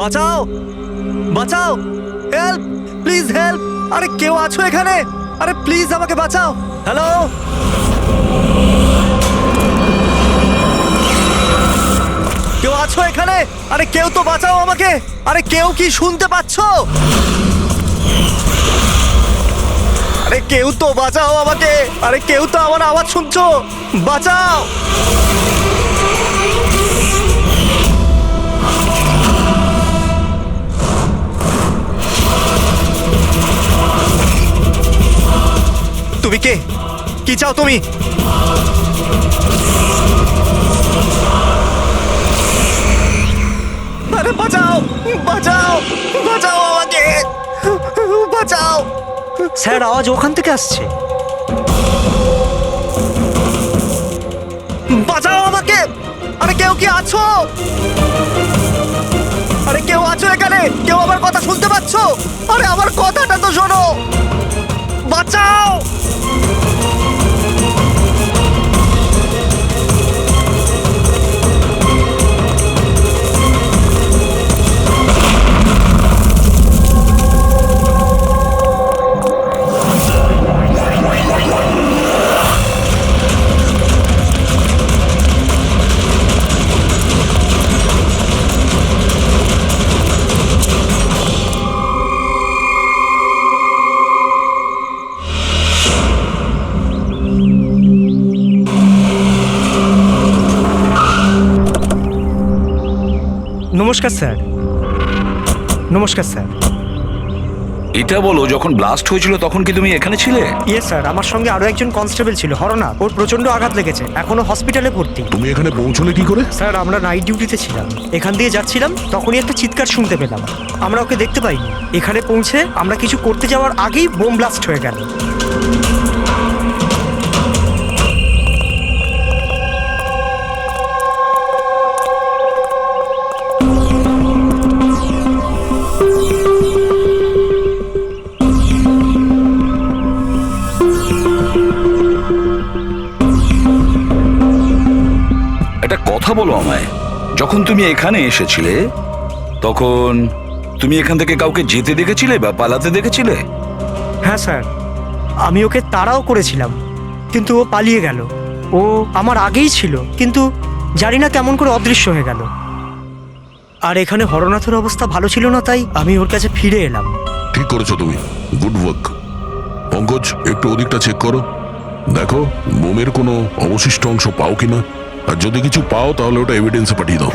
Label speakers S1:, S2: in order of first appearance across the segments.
S1: বাঁচাও, বাঁচাও, help, please help. আরে কেউ আছো এখানে? আরে প্লিজ আমাকে বাঁচাও। হ্যালো, কেউ আছো এখানে? আরে কেউ তো বাঁচাও আমাকে। আরে কেউ কি শুনতে পাচ্ছো? আরে কেউ তো বাঁচাও আমাকে। আরে কেউ তো আমার আওয়াজ শুনছো? বাঁচাও। তুমি কে? কি চাও তুমি? আরে বাঁচাও, বাঁচাও, বাঁচাও আমাকে, বাঁচাও।
S2: স্যার, আওয়াজ ওখান থেকে আসছে।
S1: বাঁচাও আমাকে। আরে কেউ কি আছো? আরে কেউ আছো এখানে? কেউ আমার কথা শুনতে পাচ্ছো? আরে আমার কথাটা তো শোনো। বাঁচাও।
S2: নমস্কার স্যার। নমস্কার স্যার।
S3: এটা বলো, যখন ব্লাস্ট হয়েছিল তখন কি তুমি এখানে ছিলে?
S2: ইয়ে স্যার, আমার সঙ্গে আরো একজন কনস্টেবল ছিল, হরনা। ওর প্রচন্ড আঘাত লেগেছে, এখনো হসপিটালে ভর্তি।
S4: তুমি এখানে পৌঁছলে কি করে?
S2: স্যার, আমরা নাইট ডিউটিতে ছিলাম, এখান দিয়ে যাচ্ছিলাম, তখনই একটা চিৎকার শুনতে পেলাম। আমরা ওকে দেখতে পাইনি। এখানে পৌঁছে আমরা কিছু করতে যাওয়ার আগেই বোম ব্লাস্ট হয়ে গেল।
S3: একটা কথা বলো আমায়, যখন তুমি এখানে এসেছিলে তখন তুমি এখান থেকে কাউকে যেতে দেখেছিলে বা পালাতে দেখেছিলে?
S2: হ্যাঁ স্যার, আমি ওকে তাড়াও করেছিলাম, কিন্তু ও পালিয়ে গেল। ও আমার আগেই ছিল, কিন্তু জানি না কেমন করে অদৃশ্য হয়ে গেল। আর এখানে হরনাথের অবস্থা ভালো ছিল না, তাই আমি ওর কাছে ফিরে এলাম।
S4: ঠিক করেছো তুমি, গুড ওয়ার্ক। পঙ্কজ, একটু ওদিকটা চেক করো, দেখো বোমের কোনো অবশিষ্ট অংশ পাও কিনা। আর যদি কিছু পাও তাহলে ওটা এভিডেন্সে পাঠিয়ে দাও।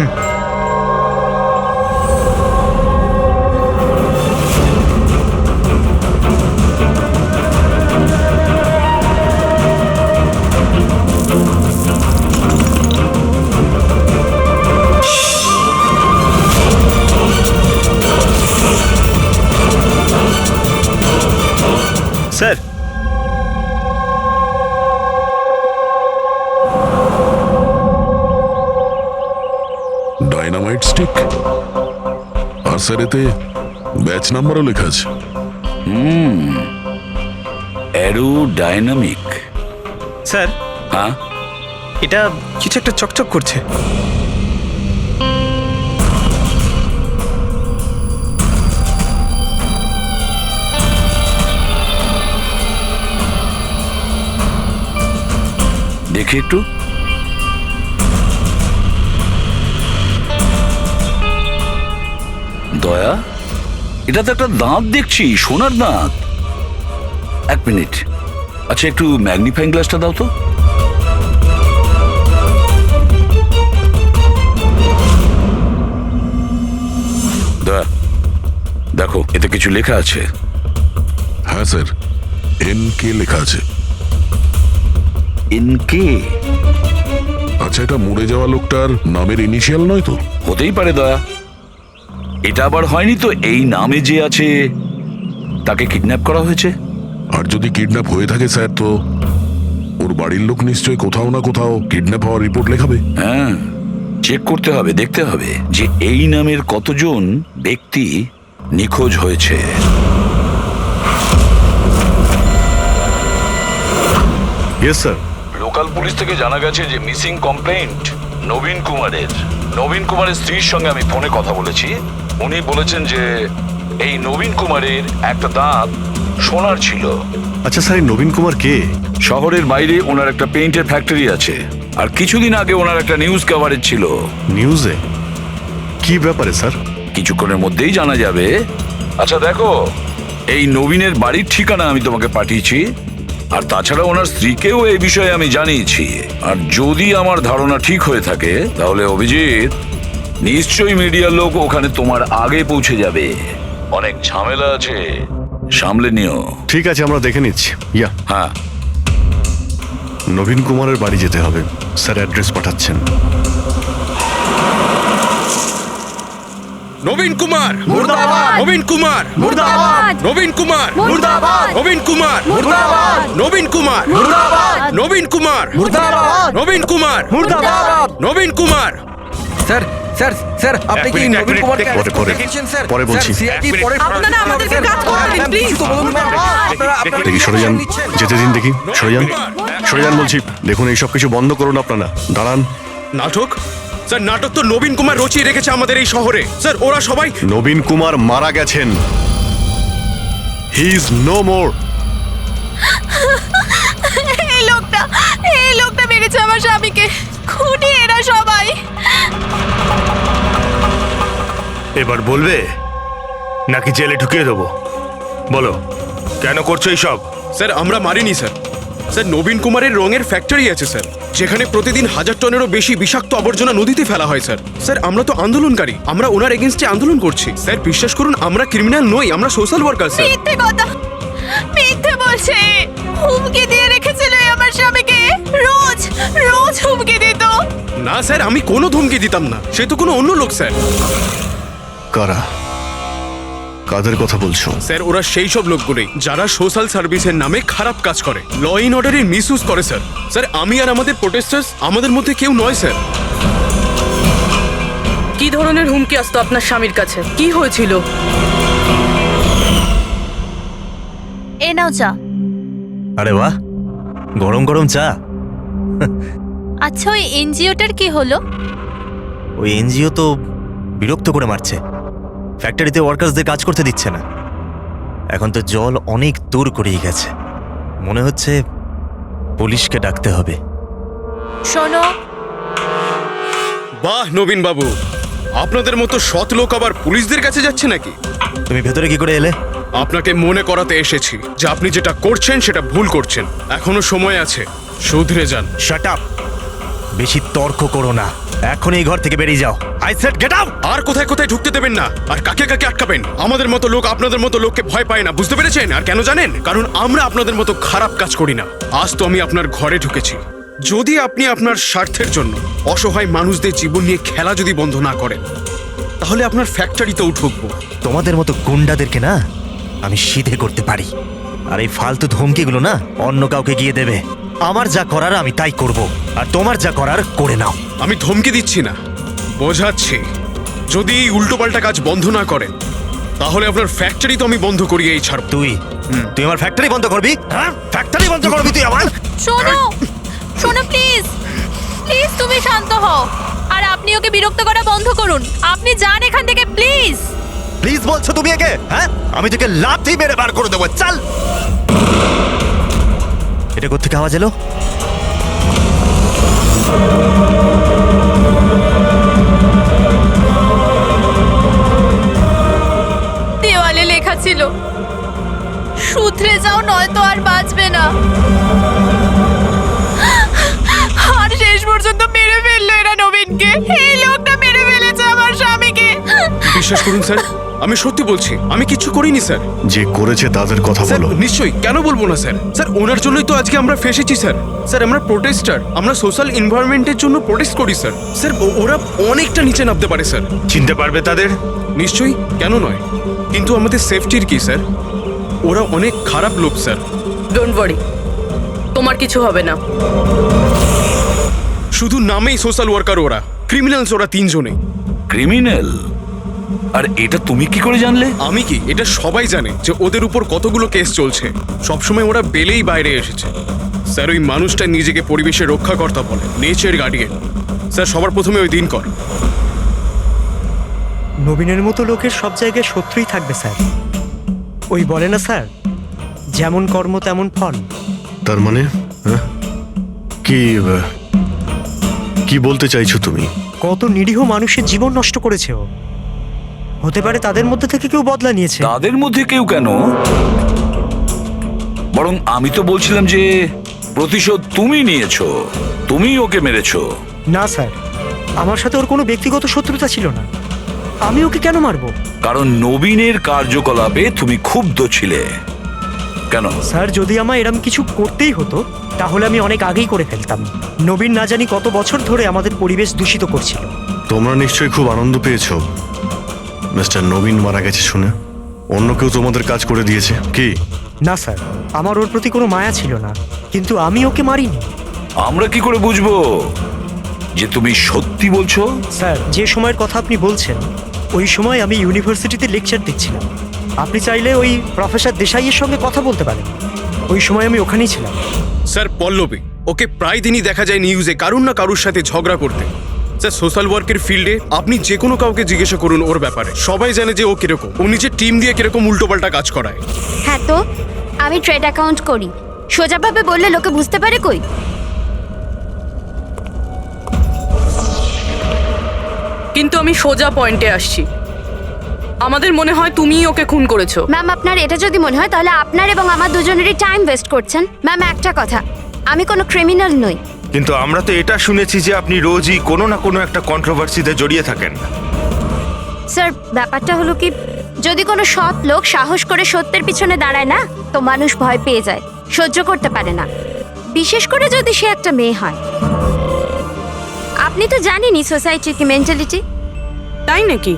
S1: স্যার,
S4: ডাইনামাইট স্টিক, আর স্যার এতে ব্যাচ নাম্বারও লেখা আছে।
S3: অ্যারোডাইনামিক।
S1: স্যার
S3: হ্যাঁ,
S1: এটা কিছু একটা চকচক করছে।
S3: দেখি একটু। দয়া, এটা তো একটা দাঁত দেখছি, সোনার দাঁত। এক মিনিট, আচ্ছা একটু ম্যাগনিফাইং গ্লাসটা দাও তো। দয়া, দেখো এতে কিছু লেখা আছে।
S4: হ্যাঁ স্যার, NK লেখা আছে।
S3: এনকে?
S4: আচ্ছা, এটা মরে যাওয়া লোকটার নামের ইনিশিয়াল নয় তো?
S3: হতেই পারে দয়া। এটা আবার হয়নি তো এই নামে যে আছে তাকে কিডন্যাপ করা হয়েছে?
S4: আর যদি কিডন্যাপ হয়ে থাকে স্যার, তো ওর বাড়ির লোক নিশ্চয়ই কোথাও না কোথাও কিডন্যাপ হওয়ার রিপোর্ট লেখাবে।
S3: হ্যাঁ, চেক করতে হবে, দেখতে হবে যে এই নামের কতজন ব্যক্তি নিখোঁজ হয়েছে।
S4: Yes sir.
S3: লোকাল পুলিশ থেকে জানা গেছে যে মিসিং কমপ্লেন্ট নবীন কুমারের স্ত্রীর সঙ্গে আমি ফোনে কথা বলেছি। উনি বলেছেন যে এই নবীন কুমারের একটা দাঁত সোনার ছিল।
S5: আচ্ছা স্যার, এই নবীন কুমার কে?
S3: শহরের বাইরে ওনার একটা পেইন্টের ফ্যাক্টরি আছে, আর কিছুদিন আগে ওনার একটা নিউজ কভারেজ ছিল।
S5: নিউজে? কি ব্যাপারে স্যার?
S3: কিছুক্ষণের মধ্যেই জানা যাবে। আচ্ছা দেখো, এই নবীনের বাড়ির ঠিকানা আমি তোমাকে পাঠিয়েছি, আর তাছাড়া ওনার স্ত্রীকেও এই বিষয়ে আমি জানিয়েছি। আর যদি আমার ধারণা ঠিক হয়ে থাকে তাহলে অভিজিৎ, নিশ্চয়ই মিডিয়ার লোক ওখানে তোমার আগে পৌঁছে যাবে। অনেক ঝামেলা আছে, সামলে নিও।
S5: ঠিক আছে, আমরা দেখে নিচ্ছি।
S3: হ্যাঁ,
S5: নবীন কুমারের বাড়ি যেতে হবে। স্যার অ্যাড্রেস পাঠাচ্ছেন।
S6: নবীন কুমার
S1: মুর্দাবাদ!
S6: নবীন কুমার
S1: মুর্দাবাদ!
S6: নবীন কুমার
S1: মুর্দাবাদ!
S6: নবীন কুমার
S1: মুর্দাবাদ!
S6: নবীন কুমার
S1: মুর্দাবাদ!
S6: নবীন কুমার
S1: মুর্দাবাদ!
S6: নবীন কুমার
S1: মুর্দাবাদ!
S6: নবীন কুমার
S7: স্যার স্যার স্যার আপনি কি নবীন কুমারকে
S5: পরে,
S7: arrest
S5: পরে।
S7: দেখেছেন স্যার?
S5: পরে বলছি।
S7: স্যার, CID পরে
S8: আপনারা আমাদেরকে কাজ করতে দিন, প্লিজ।
S7: আপনারা
S5: দেখি সরে যান, যেতে দিন দেখি। সরে যান, সরে যান বলছি। দেখুন, এইসব কিছু বন্ধ করুন আপনারা। দাঁড়ান।
S6: নাটক? স্যার, নাটক তো নবীন কুমার রচিয়ে রেখেছে আমাদের এই শহরে। স্যার, ওরা সবাই
S5: নবীন কুমার মারা গেছেন। He is no more.
S8: এই লোকটা মেরেছে আমার স্বামীকে। খুনি এরা সবাই।
S9: এবার বলবে নাকি জেলে ঢুকিয়ে দেবো? বলো, কেন করছো এইসব?
S6: স্যার, আমরা মারিনি স্যার। স্যার, নবীন কুমারের রঙের ফ্যাক্টরি আছে স্যার, যেখানে প্রতিদিন 1000 টনেরও বেশি বিষাক্ত আবর্জনা নদীতে ফেলা হয় স্যার। স্যার, আমরা তো আন্দোলনকারী, আমরা ওনার এগেনস্টে আন্দোলন করছি। স্যার, বিশ্বাস করুন, আমরা ক্রিমিনাল নই, আমরা সোশ্যাল ওয়ার্কার স্যার।
S8: মিথ্যে কথা, মিথ্যে বলছে। হুমকি দিয়ে রেখেছিল আমার স্বামীকে। রোজ রোজ হুমকি দিত।
S6: না স্যার, আমি কোনো ধমকি দিতাম না, সে তো কোনো অন্য লোক স্যার।
S5: কারা? কাদের কথা বলছো?
S6: স্যার, ওরা সেই সব লোকগুলোই যারা সোশ্যাল সার্ভিসের নামে খারাপ কাজ করে, ল ইন অর্ডারের মিসইউজ করে স্যার। স্যার, আমি আর আমাদের প্রোটেস্টার্স, আমাদের মধ্যে কেউ নয় স্যার।
S10: কি ধরনের হুমকি আসতো আপনার স্বামীর কাছে? কি হয়েছিল?
S8: এ নাও চা।
S1: আরে বাহ, গরম গরম চা।
S8: আচ্ছা, ওই এনজিওটার কি হলো?
S1: ওই এনজিও তো বিরক্ত করে মারছে, ফ্যাক্টরিতে ওয়ার্কার্সদের কাজ করতে দিচ্ছে না। এখন তো জল অনেক দূর করিয়ে গেছে, মনে হচ্ছে পুলিশকে ডাকতে হবে।
S8: শোনো,
S6: বাহ নবীন বাবু, আপনাদের মতো সৎ লোক আবার পুলিশদের কাছে যাচ্ছে নাকি?
S1: তুমি ভেতরে কি করে এলে?
S6: আপনাকে মনে করাতে এসেছি যে আপনি যেটা করছেন সেটা ভুল করছেন। এখনো সময় আছে, শুধরে যান।
S1: Shut up! বেশি তর্ক করো না, এখন এই ঘর থেকে বেরিয়ে যাও। I said get out!
S6: আর কোথায় কোথায় ঢুকতে দেবেন না, আর কাকে কাকে আটকাবেন। আমাদের মতো লোক আপনাদের মতো লোককে ভয় পায় না, বুঝতে পেরেছেন? আর কেন জানেন? কারণ আমরা আপনাদের মতো খারাপ কাজ করি না। আজ তো আমি আপনার ঘরে ঢুকেছি। যদি আপনি আপনার স্বার্থের জন্য অসহায় মানুষদের জীবন নিয়ে খেলা যদি বন্ধ না করেন, তাহলে আপনার ফ্যাক্টরিতেও ঢুকবো।
S1: তোমাদের মতো গুন্ডাদেরকে না আমি সিধে করতে পারি, আর এই ফালতু ধমকিগুলো না অন্য কাউকে গিয়ে দেবে। আমার যা করার আমি তাই করব, আর তোমার যা করার করে নাও।
S6: আমি ধমকি দিচ্ছি না, বোঝাচ্ছি। যদি এই উল্টোপাল্টা কাজ বন্ধ না করেন, তাহলে আপনার ফ্যাক্টরি তো আমি বন্ধ করিয়েই ছাড়ব।
S1: তুই আমার ফ্যাক্টরি বন্ধ করবি? হ্যাঁ, ফ্যাক্টরি বন্ধ করবি তুই আমার?
S8: শোনো, শোনো প্লিজ, প্লিজ তুমি শান্ত হও। আর আপনি ওকে বিরক্ত করা বন্ধ করুন। আপনি যান এখান থেকে প্লিজ।
S1: প্লিজ বলছো তুমি একে? হ্যাঁ, আমি তোকে লাথি মেরে বার করে দেবো। চল! এটা কোত্থেকে আওয়াজ এলো?
S8: দেওয়ালে লেখা ছিল, শুধরে যাও নয়তো আর বাঁচবে না। আর শেষ পর্যন্ত মেরে ফেললো এরা নবীনকে। এই লোকটা মেরে ফেলেছে আমার স্বামীকে।
S6: বিশ্বাস করুন স্যার, আমি সত্যি বলছি, আমি কিচ্ছু করিনি স্যার।
S5: যে করেছে তাদের কথা
S6: স্যার,
S5: বলো।
S6: নিশ্চয়ই, কেন বলবো না স্যার। স্যার, ওনার জন্যই তো আজকে আমরা ফেসেছি স্যার। স্যার, আমরা প্রোটেস্টার, আমরা সোশ্যাল এনভায়রনমেন্টের জন্য প্রোটেস্ট করি স্যার। স্যার, ওরা অনেকটা নিচে নামতে পারে স্যার।
S9: চিনতে পারবে তাদের?
S6: নিশ্চয়ই, কেন নয়, কিন্তু আমাদের সেফটির কি স্যার? ওরা অনেক খারাপ লোক স্যার।
S10: ডোন্ট ওয়ারি, তোমার কিছু হবে না।
S6: শুধু নামেই সোশ্যাল ওয়ার্কার, ওরা ক্রিমিনালস, ওরা তিনজনেই।
S3: ক্রিমিনাল? আর এটা তুমি কি করে জানলে?
S6: আমি কি, এটা সবাই জানে যে ওদের উপর কতগুলো কেস চলছে। সবসময় ওরা বেলেই বাইরে এসেছে স্যার। ওই মানুষটা নিজেকে পরিবেশের রক্ষাকর্তা বলে, নেচার গার্ডিয়ান। স্যার সবার প্রথমে ওই দিন কর।
S2: নবীনের মতো লোকের সব জায়গায় শত্রুই থাকবে স্যার। ওই বলে না স্যার, যেমন কর্ম তেমন ফল।
S5: তার মানে হ্যাঁ? কি বলতে চাইছো তুমি?
S2: কত নিরীহ মানুষের জীবন নষ্ট করেছে ও। হতে পারে তাদের মধ্যে থেকে কেউ বদলা নিয়েছে।
S3: তাদের মধ্যে কেউ কেন, বরং আমি তো বলছিলাম যে প্রতিশোধ তুমি নিয়েছো, তুমি ওকে মেরেছো।
S2: না স্যার, আমার সাথে ওর কোনো ব্যক্তিগত শত্রুতা ছিল না। আমি ওকে কেন মারবো?
S3: কারণ নবীনের কার্যকলাপে তুমি ক্ষুব্ধ ছিলে। কেন?
S2: স্যার, যদি আমায় এরম কিছু করতেই হতো তাহলে আমি অনেক আগেই করে ফেলতাম। নবীন না জানি কত বছর ধরে আমাদের পরিবেশ দূষিত করছিল।
S5: তোমরা নিশ্চয়ই খুব আনন্দ পেয়েছো মিস্টার নবীন মারা গেছে শুনে। অন্য কেউ তোমাদের কাজ করে দিয়েছে কি?
S2: না স্যার, আমার ওর প্রতি কোনো মায়া ছিল না, কিন্তু আমি ওকে মারিনি।
S3: আমরা কি করে বুঝবো যে তুমি সত্যি বলছো?
S2: স্যার, যে সময়ের কথা আপনি বলছেন ওই সময় আমি ইউনিভার্সিটিতে লেকচার দিচ্ছিলাম। আপনি চাইলে ওই প্রফেসর দেশাইয়ের সঙ্গে কথা বলতে পারেন। ওই সময় আমি ওখানেই ছিলাম।
S6: স্যার পল্লবী, ওকে প্রায় দিনই দেখা যায় নিউজে কারুর না কারুর সাথে ঝগড়া করতে। স্যার সোশ্যাল ওয়ার্কের ফিল্ডে আপনি যে কোনো কাউকে জিজ্ঞাসা করুন ওর ব্যাপারে, সবাই জানে যে ও কিরকম। ও নিজের টিম দিয়ে কিরকম উল্টোপাল্টা কাজ করায়।
S11: হ্যাঁ তো আমি ট্রেড অ্যাকাউন্ট করি, সোজাভাবে বললে লোকে বুঝতে পারে কই।
S10: কিন্তু আমি সোজা পয়েন্টে আসছি। আমাদের মনে হয় তুমিই ওকে খুন করেছো।
S11: ম্যাম, আপনার এটা যদি মনে হয় তাহলে আপনার এবং আমার দুজনেরই টাইম ওয়েস্ট করছেন। ম্যাম, একটা কথা, আমি কোনো ক্রিমিনাল নই।
S12: কিন্তু আমরা তো এটা শুনেছি যে আপনি রোজই কোনো না কোনো একটা কন্ট্রোভার্সিতে জড়িয়ে থাকেন।
S11: স্যার, ব্যাপারটা হলো কি, যদি কোনো সৎ লোক সাহস করে সত্যের পিছনে দাঁড়ায় না, তো মানুষ ভয় পেয়ে যায়, সহ্য করতে পারে না, বিশেষ করে যদি সে একটা মেয়ে হয়। আপনি তো জানেনই সোসাইটির কি মেন্টালিটি।
S10: তাই নাকি?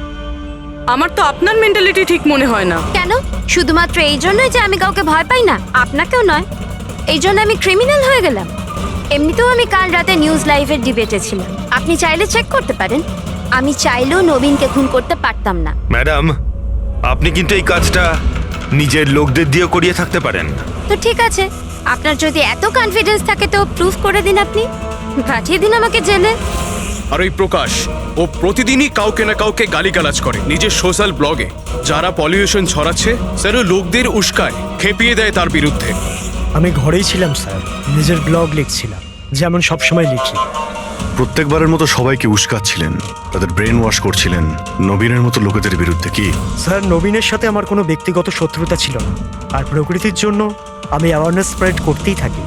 S10: আমার তো আপনার মেন্টালিটি ঠিক মনে হয় না।
S11: কেন? শুধুমাত্র এই জন্যই যে আমি কাউকে ভয় পাই না? আপনাকেও নয়। এই জন্য আমি ক্রিমিনাল হয়ে গেলাম? এমনিতেও আমি কাল রাতে নিউজ লাইভের ডিবেটে ছিলাম, আপনি চাইলে চেক করতে পারেন। আমি চাইলেও নবীনকে খুন করতে পারতাম না।
S12: ম্যাডাম, আপনি কিন্তু এই কাজটা নিজের লোকদের দিয়ে করিয়ে থাকতে পারেন।
S11: তো ঠিক আছে, আপনার যদি এত কনফিডেন্স থাকে তো প্রুফ করে দিন, আপনি পাঠিয়ে দিন আমাকে জেলে।
S6: আর ওই প্রকাশ, ও প্রতিদিনই কাউকে না কাউকে গালিগালাজ করে নিজের সোশ্যাল ব্লগে। যারা পলিউশন ছড়াচ্ছে স্যার ও লোকদের উস্কায়, খেপিয়ে দেয় তার বিরুদ্ধে।
S2: আমি ঘরেই ছিলাম স্যার, নিজের ব্লগ লিখছিলাম, যেমন সবসময় লিখি।
S5: প্রত্যেকবারের মতো সবাইকে উস্কাচ্ছিলেন, তাদের ব্রেন ওয়াশ করছিলেন নবীনের মতো লোকেদের বিরুদ্ধে কি?
S2: স্যার, নবীনের সাথে আমার কোনো ব্যক্তিগত শত্রুতা ছিল না, আর প্রকৃতির জন্য আমি অ্যাওয়ারনেস স্প্রেড করতেই থাকি।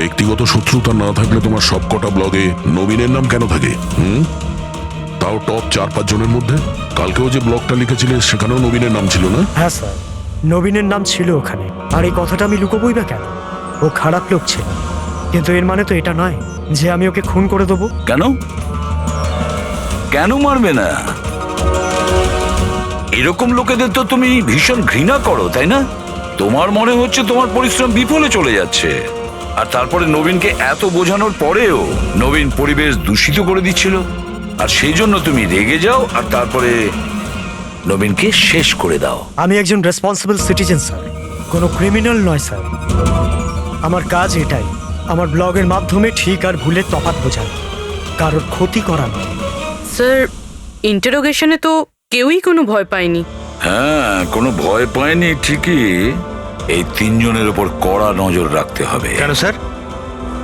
S4: ব্যক্তিগত শত্রুতা না থাকলে তোমার সবকটা ব্লগে নবীনের নাম কেন থাকে? তাও টপ 4-5 জনের মধ্যে। কালকেও যে ব্লগটা লিখেছিলে সেখানেও নবীনের নাম ছিল না?
S2: হ্যাঁ স্যার, নবীনের নাম ছিল ওখানে। আর এই কথাটা আমি লুকোবই বা কেন? ও খারাপ লোক ছিল, কিন্তু এর মানে তো এটা নয় যে আমি ওকে খুন করে দেবো।
S3: কেন? কেন মারবে না? এরকম লোকেদের তো তুমি ভীষণ ঘৃণা করো, তাই না? তোমার মনে হচ্ছে তোমার পরিশ্রম বিফলে চলে যাচ্ছে, আর তারপরে নবীনকে এত বোঝানোর পরেও নবীন পরিবেশ দূষিত করে দিচ্ছিল, আর সেই জন্য তুমি রেগে যাও আর তারপরে নবীনকে শেষ করে দাও।
S2: আমি একজন রেসপন্সিবল সিটিজেন স্যার, কোনো ক্রিমিনাল নয় স্যার। আমার কাজ এটাই, আমার ব্লগের মাধ্যমে ঠিক আর ভুলের তফাৎ বোঝানো, কারোর ক্ষতি করা নয়।
S10: স্যার, ইন্টারোগেশনে তো কেউই কোনো ভয় পায়নি।
S3: হ্যাঁ, কোনো ভয় পায়নি ঠিকই। এই 3 জনের উপর কড়া নজর রাখতে হবে।
S12: কেন স্যার?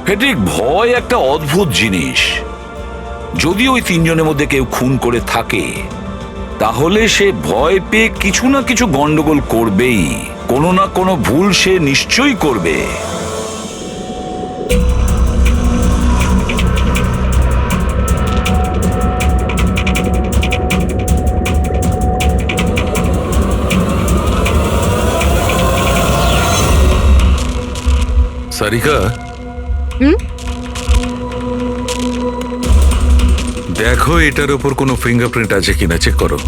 S3: ঠিক, ভয় একটা অদ্ভুত জিনিস। যদি ওই 3 জনের মধ্যে কেউ খুন করে থাকে তাহলে সে ভয় পেয়ে কিছু না কিছু গন্ডগোল করবেই, কোনো না কোনো ভুল সে নিশ্চয়ই করবে।
S12: সারিকা, দেখো এটার উপর কোনো ফিঙ্গারপ্রিন্ট আছে কিনা চেক করো।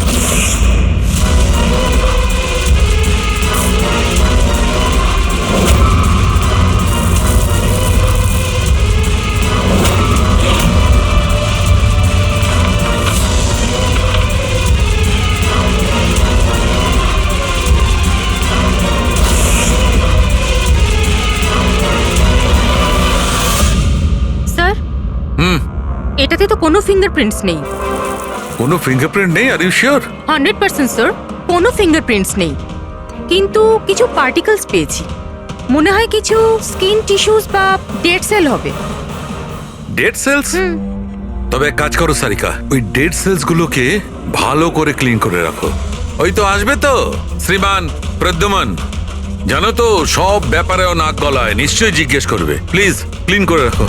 S11: স্যার, এটা
S10: এটাতে তো কোনো ফিঙ্গারপ্রিন্টস নেই।
S3: কোনো ফিঙ্গারপ্রিন্ট নেই? Are you sure?
S10: 100% স্যার, কোনো ফিঙ্গারপ্রিন্টস নেই, কিন্তু কিছু পার্টিকেলস পেয়েছি। মনে হয় কিছু স্কিন টিস্যুস বা ডেড সেল হবে।
S3: Dead cells? তবে এক কাজ করো সারিকা, ওই ডেড সেলস গুলোকে ভালো করে ক্লিন করে রাখো। ওই তো আসবে তো শ্রীমান প্রদ্যুমন, জানো তো সব ব্যাপারেও নাক গলায়, নিশ্চয়ই জিজ্ঞেস করবে। প্লিজ ক্লিন করে রাখো।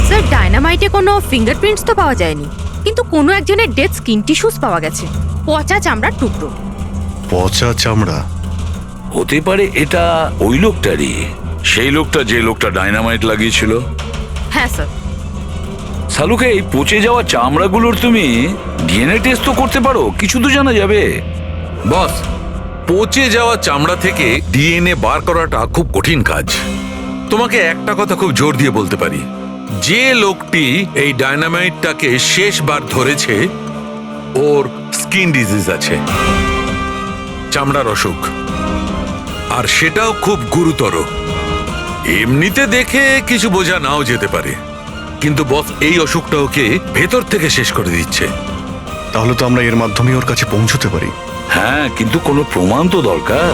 S10: স্যার, ডায়নামাইটে কোনো ফিঙ্গারপ্রিন্টস তো পাওয়া যায়নি, কিন্তু কোনো একজনের ডেড স্কিন টিস্যুস পাওয়া গেছে, পচা চামড়ার টুকরো।
S5: পচা চামড়া?
S3: হতে পারে এটা ওই লোকটারই, সেই লোকটা যে লোকটা ডায়নামাইট লাগিয়েছিল।
S10: হ্যাঁ স্যার।
S3: সালুকে, এই পচে যাওয়া চামড়াগুলোর তুমি ডিএনএ টেস্ট তো করতে পারো, কিছু তো জানা যাবে। বস, পচে যাওয়া চামড়া থেকে ডিএনএ বার করাটা খুব কঠিন কাজ। তোমাকে একটা কথা খুব জোর দিয়ে বলতে পারি, যে লোকটি এই ডায়নামাইটটাকে শেষবার ধরেছে ওর স্কিন ডিজিজ আছে, চামড়ার অসুখ, আর সেটাও খুব গুরুতর। এমনিতে দেখে কিছু বোঝা নাও যেতে পারে, কিন্তু বস এই অসুখটা ওকে ভেতর থেকে শেষ করে দিচ্ছে।
S5: তাহলে তো আমরা এর মাধ্যমে ওর কাছে পৌঁছতে পারি।
S3: হ্যাঁ, কিন্তু কোনো প্রমাণ তো দরকার।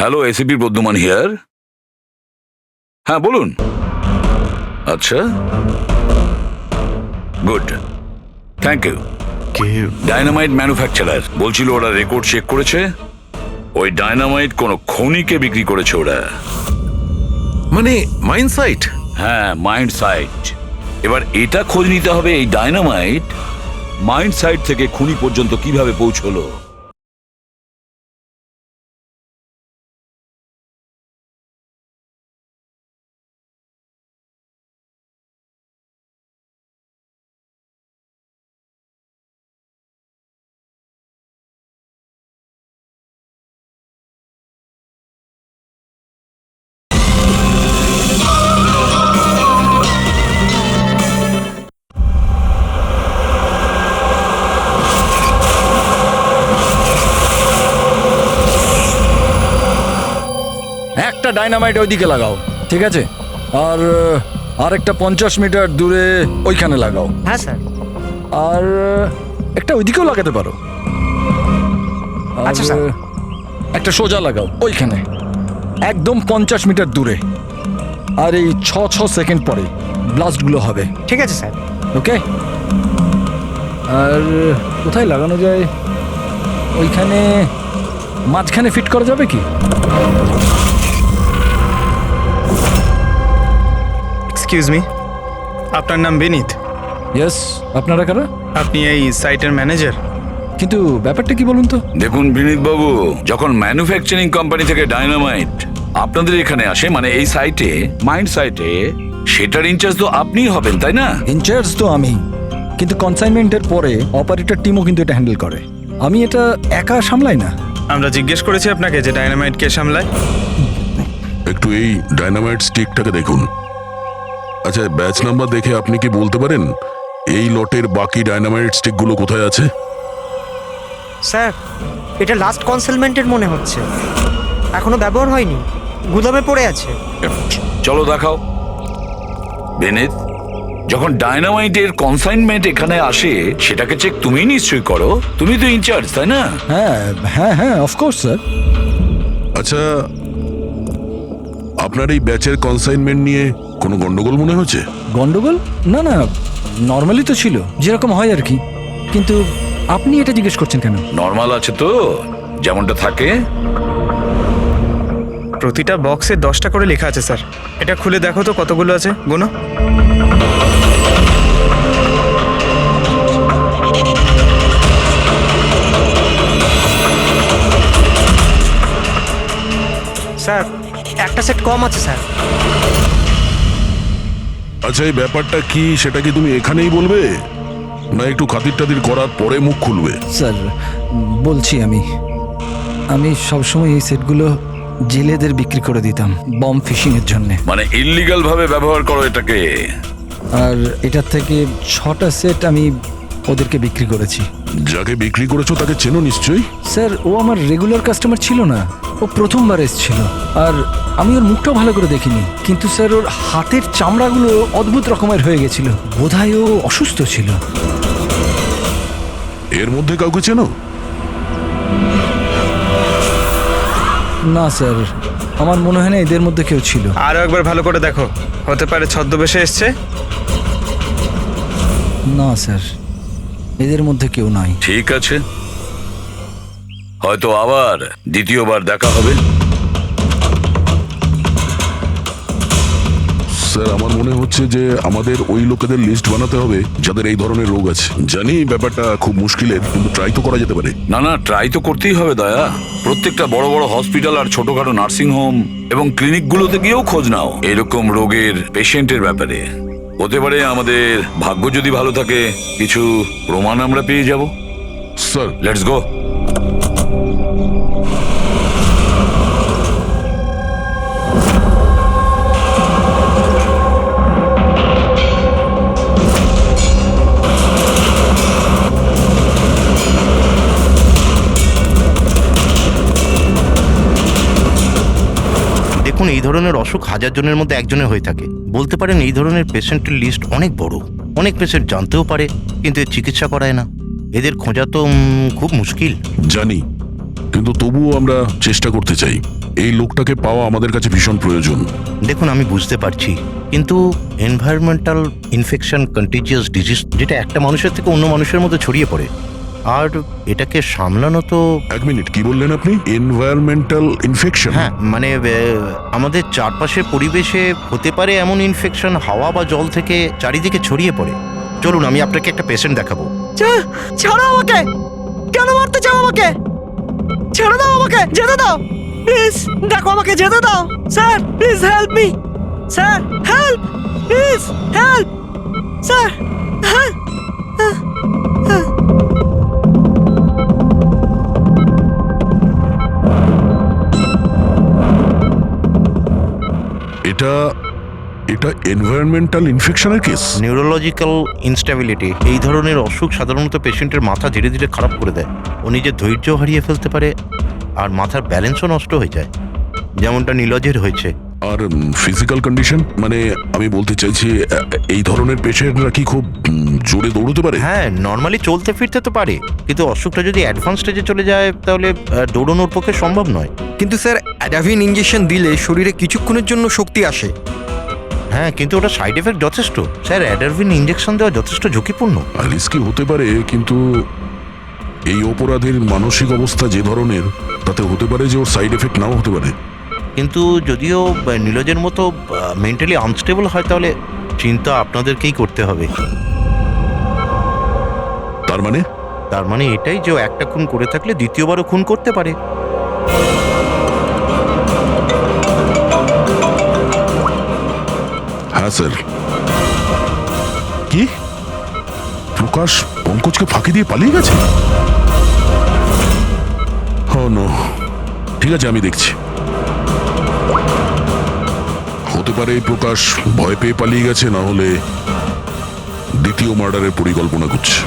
S3: Hello, ACP Pradyuman here. হ্যাঁ বলুন। আচ্ছা, গুড, থ্যাংক ইউ।
S5: কে?
S3: ডায়নামাইট ম্যানুফ্যাকচারার বলছিল ওরা রেকর্ড চেক করেছে, ওই ডায়নামাইট কোনো খনিকে বিক্রি করেছে ওরা।
S5: মানে মাইন সাইট?
S3: হ্যাঁ, মাইন্ড সাইট। এবার এটা খোঁজ নিতে হবে এই ডায়নামাইট মাইন্ড সাইট থেকে খুনি পর্যন্ত কিভাবে পৌঁছলো।
S13: একটা ডাইনামাইট ওইদিকে লাগাও, ঠিক আছে? আর আরেকটা 50 মিটার দূরে ওইখানে লাগাও।
S2: হ্যাঁ স্যার।
S13: আর একটা ওইদিকেও লাগাতে পারো। আর
S2: আচ্ছা স্যার।
S13: একটা সোজা লাগাও ওইখানে, একদম 50 মিটার দূরে। আর এই 6 সেকেন্ড পরে ব্লাস্টগুলো হবে।
S2: ঠিক আছে স্যার।
S13: ওকে। আর কোথায় লাগানো যায়? ওইখানে মাঝখানে ফিট করা যাবে কি?
S14: এক্সকিউজ মি, আপনার নাম বিনীত?
S13: ইয়েস। আপনারা কারা?
S14: আপনি এই সাইটের ম্যানেজার?
S13: কিন্তু ব্যাপারটা কি বলুন তো?
S3: দেখুন বিনীত বাবু, যখন ম্যানুফ্যাকচারিং কোম্পানি থেকে ডায়নামাইট আপনাদের এখানে আসে, মানে এই সাইটে, মাইন্ড সাইটে, সেটার ইনচার্জ তো আপনিই হবেন, তাই না?
S13: ইনচার্জ তো আমি, কিন্তু কনসাইনমেন্টের পরে অপারেটর টিমও কিন্তু এটা হ্যান্ডেল করে। আমি এটা একা সামলাই না।
S14: আমরা জিজ্ঞেস করেছি আপনাকে যে ডায়নামাইট কে সামলায়।
S4: একটু এই ডায়নামাইট স্টিকটাকে দেখুন। আচ্ছা, ব্যাচ নাম্বার দেখে আপনি কি বলতে পারেন এই লটের বাকি ডায়নামাইট স্টিকগুলো কোথায় আছে?
S2: স্যার, এটা লাস্ট কনসেলমেন্টের মনে হচ্ছে, এখনো ব্যবহার হয়নি, গুদামে পড়ে আছে।
S3: চলো দেখাও। বিনীত, যখন ডায়নামাইটের কনসাইনমেন্ট এখানে আসে সেটাকে চেক তুমি নিশ্চয়ই করো, তুমি তো ইনচার্জ, তাই না?
S13: হ্যাঁ হ্যাঁ হ্যাঁ, অফকোর্স স্যার।
S4: আচ্ছা, আপনার এই ব্যাচের কনসাইনমেন্ট নিয়ে কোনো গন্ডগোল মনে হচ্ছে?
S13: গন্ডগোল? না না, নর্মালি তো ছিল, যেরকম হয় আর কি। কিন্তু আপনি এটা জিজ্ঞেস করছেন কেন?
S3: নর্মাল আছে তো, যেমনটা থাকে।
S14: প্রতিটা বক্সে 10টা করে লেখা আছে স্যার। এটা খুলে দেখো তো কতগুলো আছে, গুনো।
S2: স্যার, একটা সেট কম আছে স্যার।
S4: আচ্ছা, এই ব্যাপারটা কি সেটা কি তুমি এখানেই বলবে, না একটু খাতির টাতির করার পরে মুখ খুলবে?
S13: স্যার বলছি, আমি সবসময় এই সেটগুলো জেলেদের বিক্রি করে দিতাম বম ফিশিং এর জন্য।
S3: মানে ইল্লিগাল ভাবে ব্যবহার করো এটাকে।
S13: আর এটার থেকে 6টা সেট আমি ওদেরকে বিক্রি করেছি।
S4: যাকে বিক্রি করেছো তাকে চেনো নিশ্চয়ই?
S13: স্যার, ও আমার রেগুলার কাস্টমার ছিল না, ও প্রথমবার এসেছিল আর আমি ওর মুখটাও ভালো করে দেখিনি, কিন্তু স্যার ওর হাতের চামড়াগুলো অদ্ভুত রকমের হয়ে গেছিল। বোধহয় ও অসুস্থ ছিল।
S4: এর মধ্যে কাউকে চেনো?
S13: না স্যার, আমার মনে হয় না এদের মধ্যে কেউ ছিল।
S14: আরও একবার ভালো করে দেখো, হতে পারে ছদ্মবেশে এসছে।
S13: না স্যার, এদের মধ্যে কেউ নাই।
S3: ঠিক আছে, হয়তো আবার দ্বিতীয়বার দেখা হবে।
S4: স্যার, আমার মনে হচ্ছে যে আমাদের ওই লোকেদের লিস্ট বানাতে হবে যাদের এই ধরনের রোগ আছে। জানি ব্যাপারটা খুব মুশকিলের, কিন্তু ট্রাই তো করা যেতে পারে।
S3: না না, ট্রাই তো করতেই হবে দয়া। প্রত্যেকটা বড় বড় হসপিটাল আর ছোটখাটো নার্সিং হোম এবং ক্লিনিকগুলোতে গিয়েও খোঁজ নাও এরকম রোগের পেশেন্টের ব্যাপারে। হতে পারে আমাদের ভাগ্য যদি ভালো থাকে কিছু প্রমাণ আমরা পেয়ে যাব।
S4: Sir,
S3: let's go.
S1: দেখুন, এই ধরনের অসুখ হাজার জনের মধ্যে একজনের হয়ে থাকে। বলতে পারেন এই ধরনের পেশেন্টের লিস্ট অনেক বড়। অনেক পেশেন্ট জানতেও পারে কিন্তু এর চিকিৎসা করায় না। এদের খোঁজা তো খুব মুশকিল।
S4: জানি, কিন্তু তবুও আমরা চেষ্টা করতে চাই। এই লোকটাকে পাওয়া আমাদের কাছে ভীষণ প্রয়োজন।
S1: দেখুন, আমি বুঝতে পারছি, কিন্তু এনভায়রনমেন্টাল ইনফেকশন কন্টিজিয়াস ডিজিজ, যেটা একটা মানুষের থেকে অন্য মানুষের মধ্যে ছড়িয়ে পড়ে, আর এটাকে সামলানো তো।
S4: এক মিনিট, কি বললেন আপনি? Environmental infection?
S1: হ্যাঁ, মানে আমাদের চারপাশের পরিবেশে হতে পারে এমন ইনফেকশন হাওয়া বা জল থেকে চারিদিকে ছড়িয়ে পড়ে। চলুন, আমি আপনাকে একটা পেশেন্ট দেখাবো।
S2: ছাড়ো আমাকে! কেন মারতে চাও আমাকে? ছেড়ে দাও আমাকে, যেতে দাও প্লিজ। দেখো, আমাকে যেতে দাও sir, please help me sir, help please, help sir, help.
S4: এটা এনভায়রনমেন্টাল ইনফেকশনের কেস।
S1: নিউরোলজিক্যাল ইনস্টেবিলিটি, এই ধরনের অসুখ সাধারণত পেশেন্টের মাথা ধীরে ধীরে খারাপ করে দেয়। ও নিজের ধৈর্য হারিয়ে ফেলতে পারে আর মাথার ব্যালেন্সও নষ্ট হয়ে যায়, যেমনটা নীলজের হয়েছে।
S4: আর ফিজিক্যাল কন্ডিশন, মানে আমি বলতে চাইছি এই ধরনের পেশেন্টরা কি খুব জোরে দৌড়তে পারে?
S1: হ্যাঁ, নর্মালি চলতে ফিরতে তো পারে, কিন্তু অসুখটা যদি অ্যাডভান্স স্টেজে চলে যায় তাহলে দৌড়ানোর পক্ষে সম্ভব নয়।
S7: কিন্তু স্যার, অ্যাডাভিন ইঞ্জেকশন দিলে শরীরে কিছুক্ষণের জন্য শক্তি আসে।
S1: হ্যাঁ, কিন্তু ওটা সাইড এফেক্ট যথেষ্ট। স্যার, অ্যাডারভিন ইঞ্জেকশন দেওয়া যথেষ্ট ঝুঁকিপূর্ণ।
S4: রিস্কি হতে পারে, কিন্তু এই অপরাধের মানসিক অবস্থা যে ধরনের, তাতে হতে পারে যে ওর সাইড এফেক্ট নাও হতে পারে।
S1: কিন্তু যদিও নীলজের মতো মেন্টালি আনস্টেবল হয়, তাহলে চিন্তা আপনাদেরকেই করতে হবে।
S4: তার মানে
S1: এটাই যে ও একটা খুন করে থাকলে দ্বিতীয়বারও খুন করতে পারে।
S4: হ্যাঁ স্যার। কি প্রকাশ পঙ্কজকে ফাঁকি দিয়ে পালিয়ে গেছে? ও নো, ঠিক আছে, আমি দেখছি। হতে পারে এই প্রকাশ ভয় পেয়ে পালিয়ে গেছে, না হলে দ্বিতীয় মার্ডারের পরিকল্পনা করছে।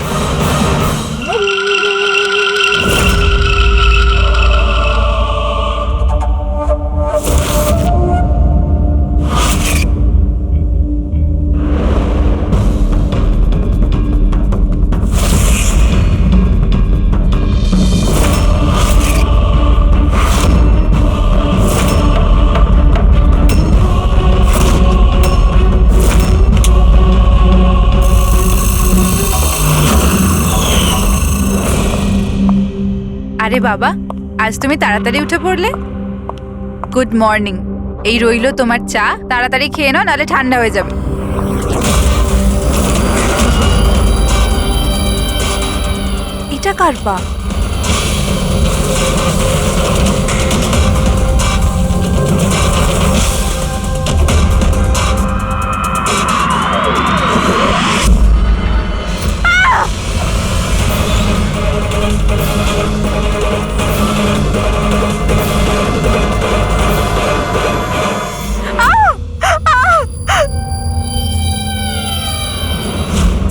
S8: আরে বাবা, আজ তুমি তাড়াতাড়ি উঠে পড়লে। Good morning. এই রইলো তোমার চা, তাড়াতাড়ি খেয়ে নাও, নাহলে ঠান্ডা হয়ে যাবে। এটা কার পা?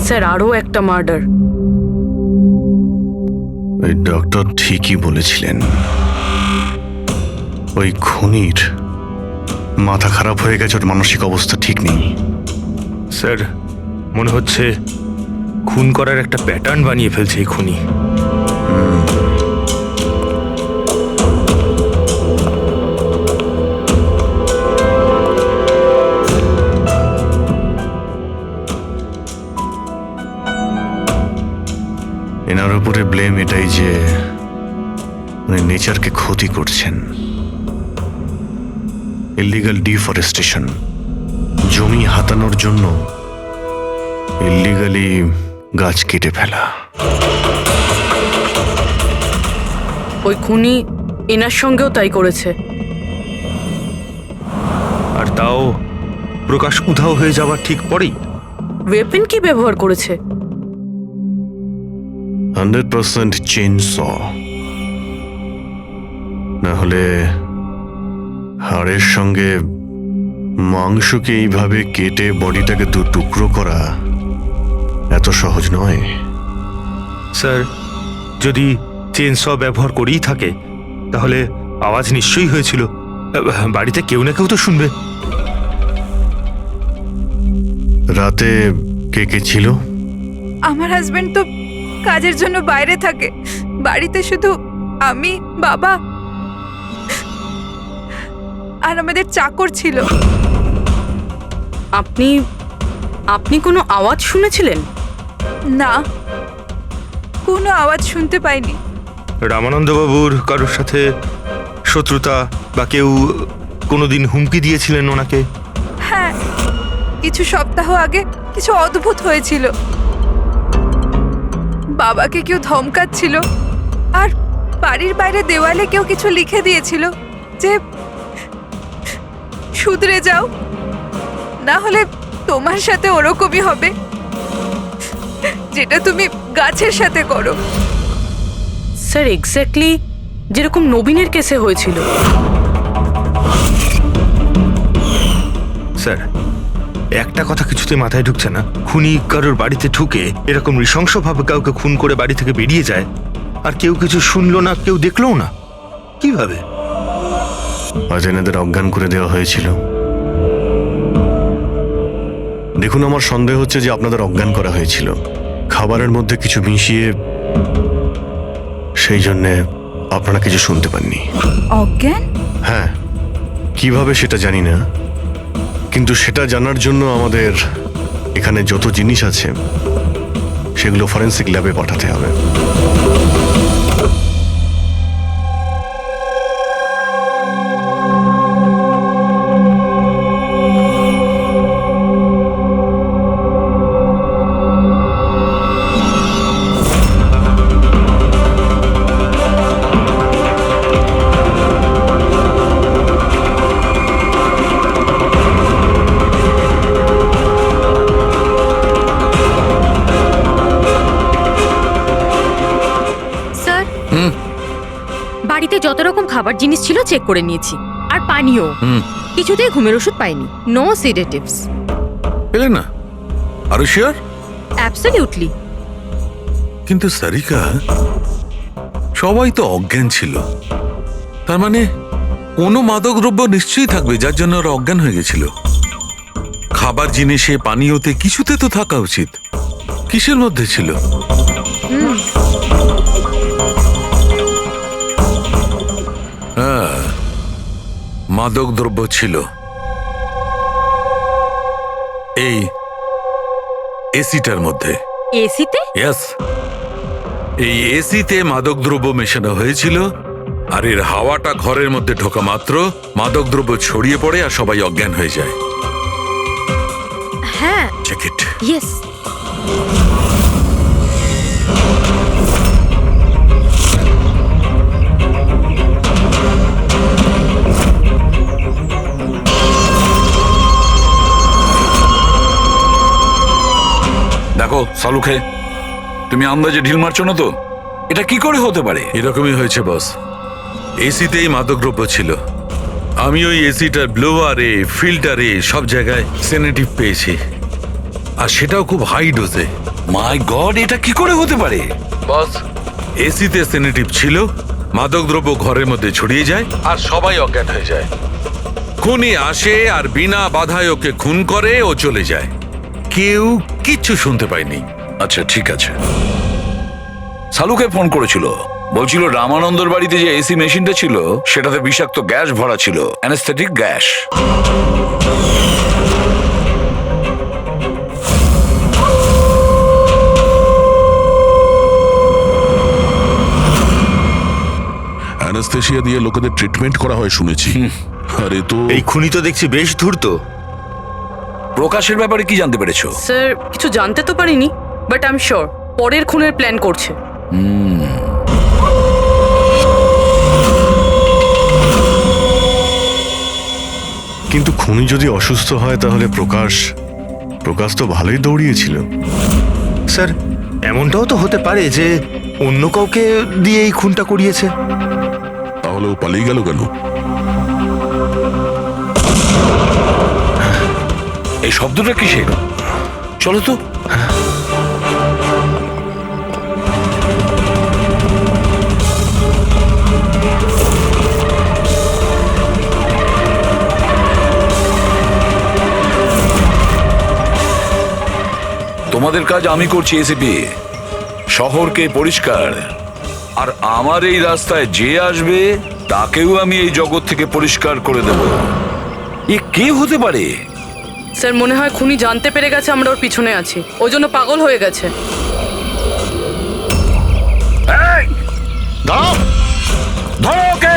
S10: স্যার, আরও একটা মার্ডার।
S5: ওই ডক্টর ঠিকই বলেছিলেন, ওই খুনির মাথা খারাপ হয়ে গেছে, ওর মানসিক অবস্থা ঠিক নেই।
S9: স্যার, মনে হচ্ছে খুন করার একটা প্যাটার্ন বানিয়ে ফেলছে এই খুনি।
S5: এনার উপরে ব্লেম এটাই যে উনি নেচারকে ক্ষতি করছেন। ইলিগাল ডিফরেস্টেশন, জমি হাতানোর জন্য ইলিগালি গাছ কেটে ফেলা।
S10: ওই খুনি এনার সঙ্গেও তাই করেছে।
S9: আর তাও প্রকাশ উধাও হয়ে যাওয়ার ঠিক পরেই।
S10: ওয়েপেন কি ব্যবহার করেছে?
S5: 100% চেইন স, না হলে হাড়ের সঙ্গে মাংসকে এইভাবে কেটে বডিটাকে দু টুকরো করা এত সহজ নয়।
S9: স্যার, যদি চেনস ব্যবহার করেই থাকে তাহলে আওয়াজ নিশ্চয়ই হয়েছিল। বাড়িতে কেউ না কেউ তো শুনবে।
S5: রাতে কে কে ছিল?
S8: আমার হাজবেন্ড তো কাজের জন্য বাইরে থাকে, বাড়িতে শুধু আমি, বাবা আর আমাদের চাকর ছিল।
S10: আপনি কোনো আওয়াজ শুনেছিলেন?
S8: না, কোনো আওয়াজ শুনতে পাইনি।
S9: রামানন্দবাবুর কারোর সাথে শত্রুতা বা কেউ কোনোদিন হুমকি দিয়েছিলেন ওনাকে?
S8: হ্যাঁ, কিছু সপ্তাহ আগে কিছু অদ্ভুত হয়েছিল। বাবাকে কেউ ধমকাচ্ছিল আর বাড়ির বাইরে দেওয়ালে কেউ কিছু লিখে দিয়েছিল যে শুধরে যাও, না হলে তোমার সাথে ওরকমই হবে যেটা তুমি গাছের সাথে করো।
S10: স্যার, এক্স্যাক্টলি যেরকম নবীনের কেসে হয়েছিল।
S9: স্যার, একটা কথা কিছুতে মাথায় ঢুকছে না। খুনি কারোর বাড়িতে ঢুকে এরকম নৃশংসভাবে কাউকে খুন করে বাড়ি থেকে বেরিয়ে যায়, আর কেউ কিছু শুনলো না, কেউ দেখলোও না। কিভাবে?
S5: আজ এনাদের অজ্ঞান করে দেওয়া হয়েছিল। দেখুন, আমার সন্দেহ হচ্ছে যে আপনাদের অজ্ঞান করা হয়েছিল খাবারের মধ্যে কিছু মিশিয়ে, সেই জন্যে আপনারা কিছু শুনতে পাননি।
S8: অজ্ঞান?
S5: হ্যাঁ, কিভাবে সেটা জানি না, কিন্তু সেটা জানার জন্য আমাদের এখানে যত জিনিস আছে সেগুলো ফরেন্সিক ল্যাবে পাঠাতে হবে।
S10: বাড়িতে যত রকম খাবার জিনিস ছিল চেক করে নিয়েছি, আর পানিও। কিছুতেই ঘুমের ওষুধ পাইনি। No sedatives.
S3: পেলে না? আরো শিওর?
S10: অ্যাবসলিউটলি।
S3: কিন্তু সারিকা, সবাই তো অজ্ঞান ছিল, তার মানে কোনো মাদক দ্রব্য নিশ্চয়ই থাকবে যার জন্য ওরা অজ্ঞান হয়ে গেছিল। খাবার জিনিসে, পানীয়তে, কিছুতে তো থাকা উচিত। কিসের মধ্যে ছিল? হ্যাঁ, মাদক দ্রব্য ছিল। এই এসিটার মধ্যে।
S10: এসিতে?
S3: ইয়েস, এই এসিতে মাদক দ্রব্য মেশানো হয়েছিল, আর এর হাওয়াটা ঘরের মধ্যে ঢোকা মাত্র মাদক দ্রব্য ছড়িয়ে পড়ে আর সবাই অজ্ঞান হয়ে যায়।
S10: হ্যাঁ,
S3: চেক ইট।
S10: ইয়েস।
S3: দেখো সালুখে, তুমি আন্দাজে ঢিল মারছো না তো? এটা কি করে হতে পারে? এরকমই হয়েছে বস। এসিতেই মাদকদ্রব্য ছিল। আমি ওই এসিটার ব্লোয়ারে, ফিল্টারে সব জায়গায় সেনেটিভ পেয়েছি, আর সেটাও খুব হাই ডোজে। মাই গড, এটা কি করে হতে পারে? বস, এসিতে সেনেটিভ ছিল
S15: মাদকদ্রব্য ঘরের মধ্যে ছড়িয়ে যায় আর সবাই অজ্ঞান হয়ে যায়। খুনি আসে আর বিনা বাধায় ওকে খুন করে ও চলে যায়, কেউ কিচ্ছু শুনতে পায়নি।
S3: আচ্ছা ঠিক আছে। সালুকে ফোন করেছিল, বলছিল রামানন্দর বাড়িতে যে এসি মেশিনটা ছিল সেটাতে বিষাক্ত গ্যাস ভরা ছিল, অ্যানেস্থেটিক গ্যাস।
S4: অ্যানাস্থেশিয়া দিয়ে লোকেদের ট্রিটমেন্ট করা হয় শুনেছি। আরে তো
S9: এই খুনি তো দেখছি বেশ ধূর্ত।
S3: প্রকাশের ব্যাপারে কি জানতে পেরেছো?
S10: স্যার কিছু জানতে তো পারিনি, বাট আই এম শিওর পরের খুনের প্ল্যান করছে।
S5: কিন্তু খুনি যদি অসুস্থ হয় তাহলে প্রকাশ তো ভালোই দৌড়িয়েছিল।
S9: স্যার এমনটাও তো হতে পারে যে অন্য কাউকে দিয়ে এই খুনটা করিয়েছে।
S4: তাহলে ও পালিয়ে গেল কেন?
S3: এই শব্দটা কিসের? চলো তো। তোমাদের কাজ আমি করছি এসিপি, শহরকে পরিষ্কার, আর আমার এই রাস্তায় যে আসবে তাকেও আমি এই জগৎ থেকে পরিষ্কার করে দেব। এ কে হতে পারে?
S10: স্যার মনে হয় খুনি জানতে পেরে গেছে আমরা ওর পিছনে আছি, ওই জন্য পাগল হয়ে গেছে।
S3: দাঁড়াও, ধরো ওকে।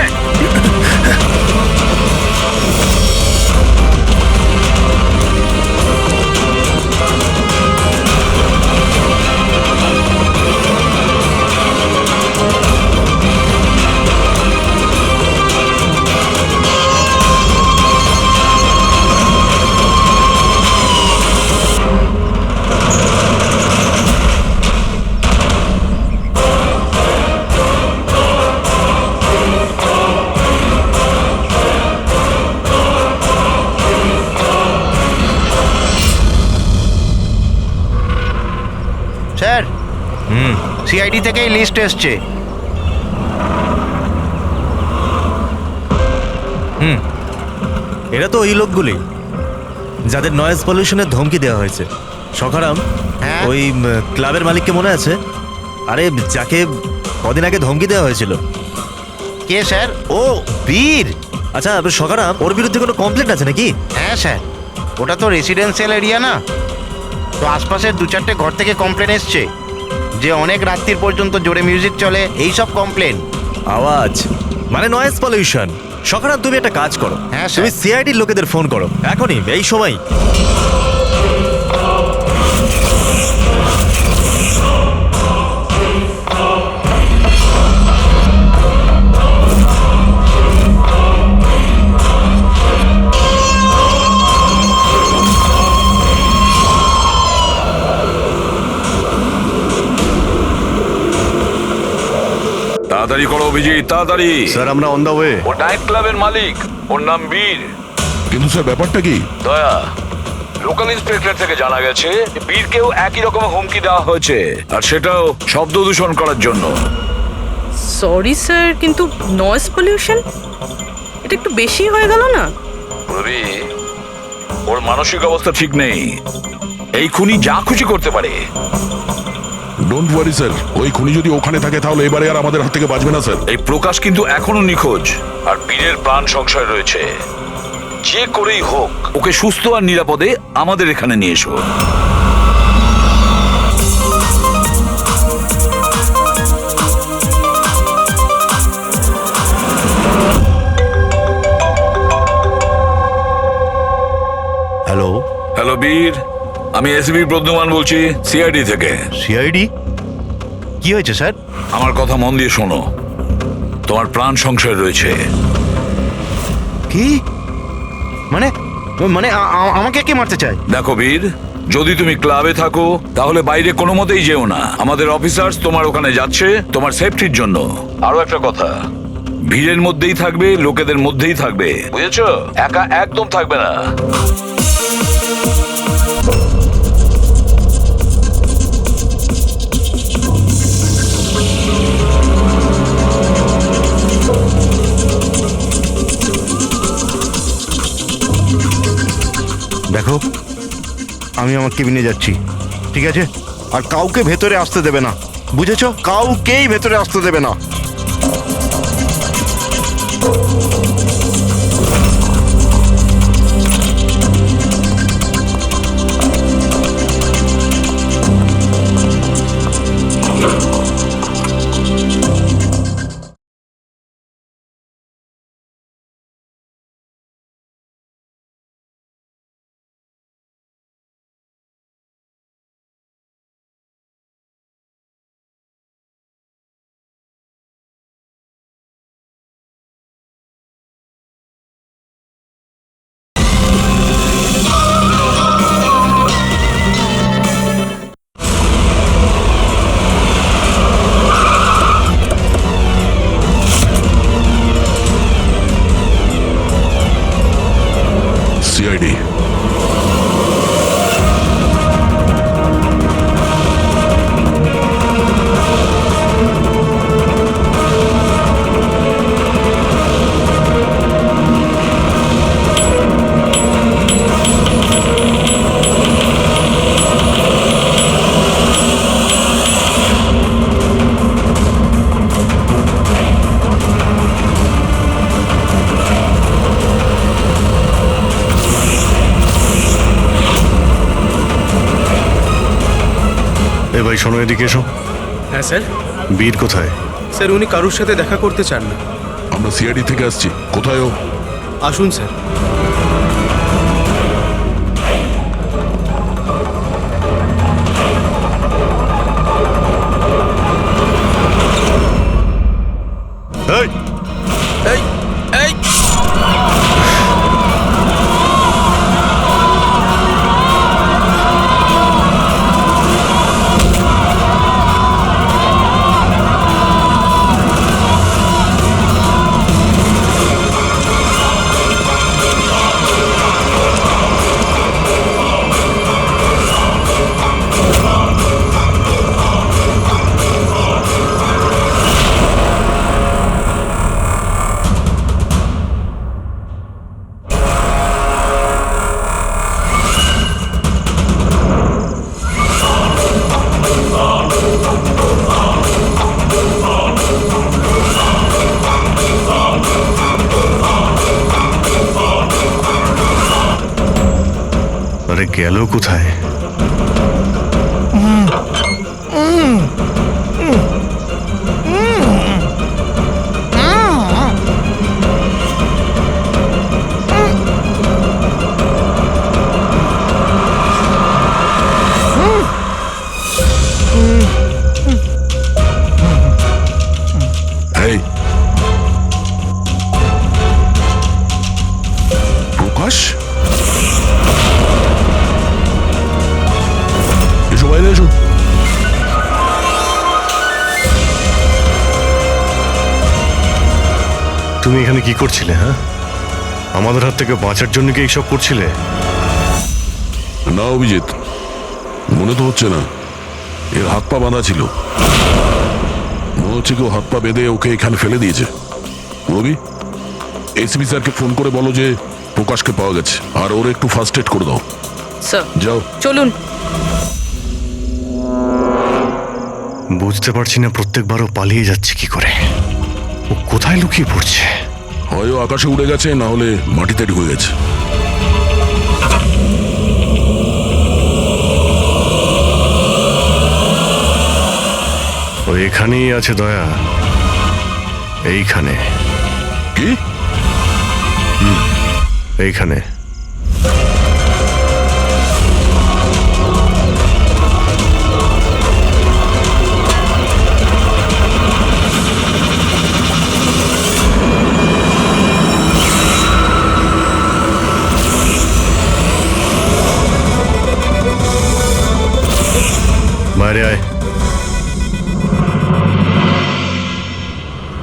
S1: স্যার, সিআইডি থেকে লিস্ট এসছে। এরা তো ওই লোকগুলি যাদের নয়েজ পলিউশনের ধমকি দেওয়া হয়েছে। সখারাম, ওই ক্লাবের মালিককে মনে আছে? আরে যাকে কদিন আগে ধমকি দেওয়া হয়েছিল।
S16: কে স্যার?
S1: ও বীর। আচ্ছা সখারাম, ওর বিরুদ্ধে কোনো কমপ্লেন্ট আছে নাকি?
S16: হ্যাঁ স্যার, ওটা তো রেসিডেন্সিয়াল এরিয়া না, তো আশপাশের 2-4টে ঘর থেকে কমপ্লেন এসছে যে অনেক রাত্রির পর্যন্ত জোরে মিউজিক চলে, এই সব কমপ্লেন।
S1: আওয়াজ মানে নয়েজ পলিউশন। সখারাম, তুমি একটা কাজ করো,
S16: হ্যাঁ
S1: তুমি সিআইডির লোকেদের ফোন করো এখনই, এই সময়।
S3: তাড়াতাড়ি করো অভিজিৎ, তাড়াতাড়ি।
S5: স্যার আমরা অন দা ওয়ে।
S3: ও নাইট ক্লাবের মালিক, ওর নাম বীর।
S4: কিন্তু স্যার ব্যাপারটা কি?
S3: দয়া, লোকাল ইন্সপেক্টর থেকে জানা গেছে বীরকেও একই রকম হুমকি দেওয়া হয়েছে, আর সেটাও শব্দ দূষণ করার জন্য।
S10: সরি স্যার, কিন্তু নয়েজ পলিউশন এটা একটু বেশি হয়ে গেল না?
S3: রবি, ওর মানসিক অবস্থা ঠিক নেই, এই খুনি যা খুশি করতে পারে।
S4: ডোন্ট ওয়ারি স্যার, ওই খুনি যদি ওখানে থাকে তাহলে এবারে আর আমাদের হাত থেকে বাঁচবে না স্যার।
S3: এই প্রকাশ কিন্তু এখনো নিখোঁজ, আর বীরের প্রাণ সংশয় রয়েছে। যে করেই হোক ওকে সুস্থ আর নিরাপদে আমাদের এখানে নিয়ে এসো।
S1: হ্যালো।
S3: হ্যালো বীর, আমি এসবি বর্ধমান বলছি, সিআইডি থেকে।
S1: সিআইডি? কি হয়েছে স্যার?
S3: আমার কথা মন দিয়ে শোনো, তোমার প্রাণ সংশয় রয়েছে।
S16: কি মানে? মানে আমাকে কে মারতে চায়?
S3: দেখো বীর, যদি তুমি ক্লাবে থাকো তাহলে বাইরে কোনো মতেই যেও না। আমাদের অফিসার্স তোমার ওখানে যাচ্ছে তোমার সেফটির জন্য। আরো একটা কথা, ভিড়ের মধ্যেই থাকবে, লোকেদের মধ্যেই থাকবে, বুঝেছো? একা একদম থাকবে না।
S16: আমি আমার কেবিনে যাচ্ছি, ঠিক আছে? আর কাউকে ভেতরে আসতে দেবে না, বুঝেছো? কাউকেই ভেতরে আসতে দেবে না।
S4: সিআইডি।
S5: এ ভাই শোনো, এদিকে এসো।
S6: হ্যাঁ স্যার।
S5: বীর কোথায়?
S6: স্যার উনি কারুর সাথে দেখা করতে চান না।
S4: আমরা সিআইডি থেকে আসছি। কোথায় ও?
S6: আসুন স্যার।
S5: এই
S13: এই এই
S5: আরে গেল কোথায়?
S4: এই প্রকাশ, এসো বাইরে এসো।
S5: তুমি এখানে কি করছিলে? হ্যাঁ, আমাদের হাত থেকে বাঁচার জন্য কি এইসব করছিলে?
S4: না অভিজিৎ, মনে তো হচ্ছে না। এর হাত পা বাঁধা ছিল, মনে হচ্ছে কেউ হাত পা বেঁধে ওকে এখানে ফেলে দিয়েছে। রবি, এসপি স্যারকে ফোন করে বলো যে প্রকাশকে পাওয়া গেছে, আর ওর একটু ফার্স্ট এড করে দাও।
S10: স্যার
S4: যাও।
S10: চলুন।
S5: বুঝতে পারছি না প্রত্যেকবারও পালিয়ে যাচ্ছে কি করে। ও কোথায় লুকিয়ে পড়ছে?
S4: হয় ও আকাশে উড়ে গেছে, না হলে মাটিতে ঢুকে গেছে।
S5: ও এখানেই আছে দয়া, এইখানে।
S4: কি?
S5: এইখানে। বাইরে আয়।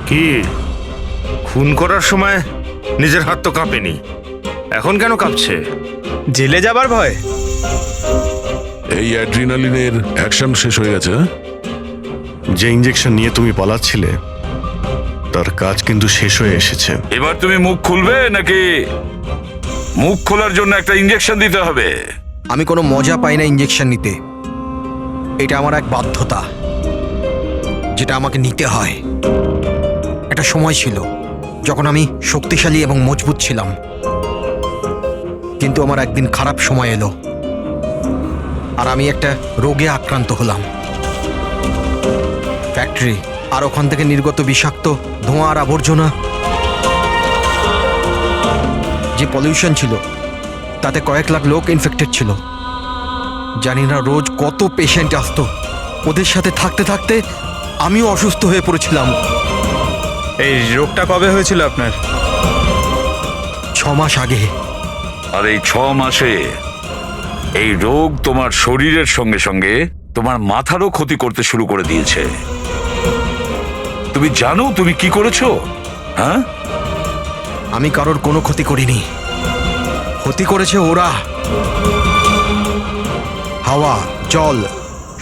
S9: কি খুন করার সময় নিজের হাত তো কাঁপেনি, এখন কেন কাঁপছে?
S14: জেলে যাবার ভয়?
S4: এই অ্যাড্রিনালিনের অ্যাকশন শেষ হয়ে গেছে।
S5: যে ইঞ্জেকশন নিয়ে তুমি পালাচ্ছিলে তার কাজ কিন্তু শেষ হয়ে এসেছে।
S3: এবার তুমি মুখ খুলবে নাকি মুখ খোলার জন্য একটা ইঞ্জেকশন দিতে হবে?
S7: আমি কোনো মজা পাই না ইঞ্জেকশন নিতে। এটা আমার এক বাধ্যতা, যেটা আমাকে নিতে হয়। একটা সময় ছিল যখন আমি শক্তিশালী এবং মজবুত ছিলাম, কিন্তু আমার একদিন খারাপ সময় এলো আর আমি একটা রোগে আক্রান্ত হলাম। ফ্যাক্টরি আর ওখান থেকে নির্গত বিষাক্ত ধোঁয়া আর আবর্জনা, যে পলিউশন ছিল তাতে কয়েক লাখ লোক ইনফেক্টেড ছিল। জানি না রোজ কত পেশেন্ট আসতো। ওদের সাথে থাকতে থাকতে আমিও অসুস্থ হয়ে পড়েছিলাম।
S14: এই রোগটা কবে হয়েছিল আপনার?
S7: 6 মাস আগে।
S3: আর এই 6 মাসে এই রোগ তোমার শরীরের সঙ্গে সঙ্গে তোমার মাথারও ক্ষতি করতে শুরু করে দিয়েছে। তুমি জানো তুমি কি করেছো? হ্যাঁ,
S7: আমি কারোর কোনো ক্ষতি করিনি, ক্ষতি করেছে ওরা। হাওয়া, জল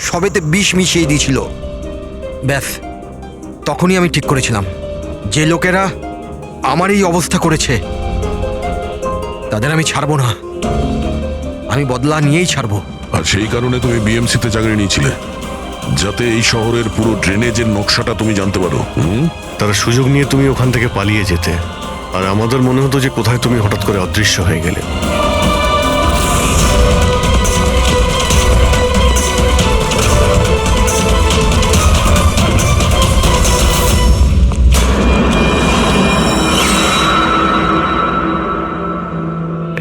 S7: সবেতে বিষ মিশিয়ে দিয়েছিল। ব্যাস, তখনই আমি ঠিক করেছিলাম যে লোকেরা আমার এই অবস্থা করেছে তাদের আমি ছাড়বো না। আমি বদলা নিয়েই ছাড়বো।
S4: আর সেই কারণে তুমি বিএমসিতে চাকরি নিয়েছিলে, যাতে এই শহরের পুরো ড্রেনেজের নকশাটা তুমি জানতে পারো।
S5: তারা সুযোগ নিয়ে তুমি ওখান থেকে পালিয়ে যেতে, আর আমাদের মনে হতো যে কোথায় তুমি হঠাৎ করে অদৃশ্য হয়ে গেলে।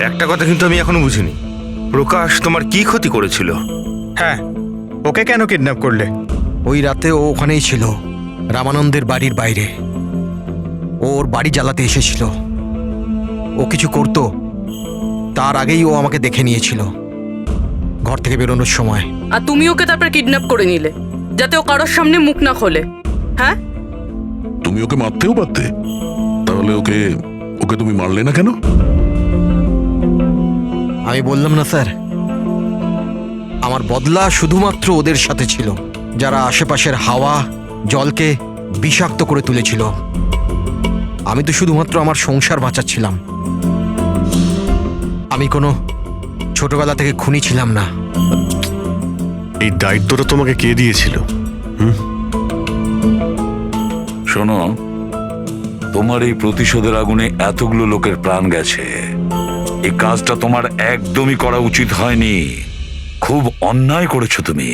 S9: একটা কথা কিন্তু আমি এখনো বুঝিনি, প্রকাশ তোমার কি ক্ষতি করেছিল?
S14: হ্যাঁ, ওকে কেন কিডন্যাপ করলে?
S7: ওই রাতে ও ওখানেই ছিল, রামানন্দের বাড়ির বাইরে। ওর বাড়ি জ্বালাতে এসেছিল। ও কিছু করতো তার আগেই ও আমাকে দেখে নিয়েছিল ঘর থেকে বেরোনোর সময়।
S10: আর তুমি ওকে তারপর কিডন্যাপ করে নিলে যাতে ও কারোর সামনে মুখ না খোলে। হ্যাঁ,
S4: তুমি ওকে মারতেও পারতে, তাহলে ওকে ওকে তুমি মারলে না কেন?
S7: আমি বললাম না স্যার, আমার বদলা শুধুমাত্র ওদের সাথে ছিল, যারা আশেপাশের হাওয়া জলকে বিষাক্ত করে তুলেছিল। আমি তো শুধুমাত্র আমার সংসার বাঁচাচ্ছিলাম। আমি কোনো ছোটবেলা থেকে খুনি ছিলাম না।
S5: এই দায়িত্বটা তোমাকে কে দিয়েছিল?
S3: শোনো, তোমার এই প্রতিশোধের আগুনে এতগুলো লোকের প্রাণ গেছে। এই কাজটা তোমার একদমই করা উচিত হয়নি। খুব অন্যায় করেছো তুমি।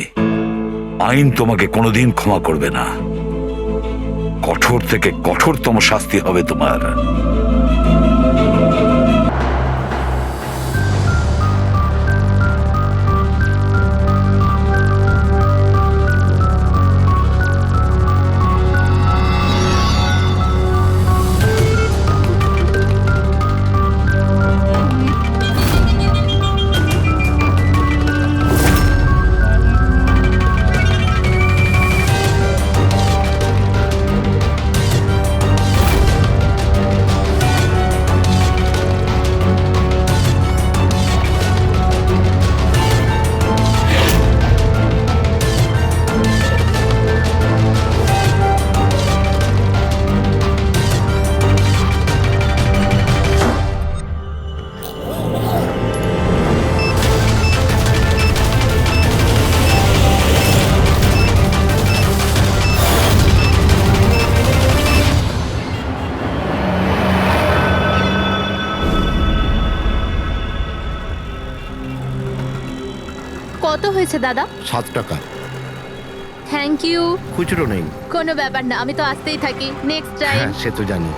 S3: আইন তোমাকে কোনোদিন ক্ষমা করবে না। কঠোর থেকে কঠোরতম শাস্তি হবে তোমার।
S17: কত হয়েছে দাদা?
S16: 7 টাকা।
S17: Thank you.
S16: খুচরো নেই।
S17: কোনো ব্যাপার না, আমি তো আসতেই থাকি। Next time.
S16: হ্যাঁ, সে তো জানি।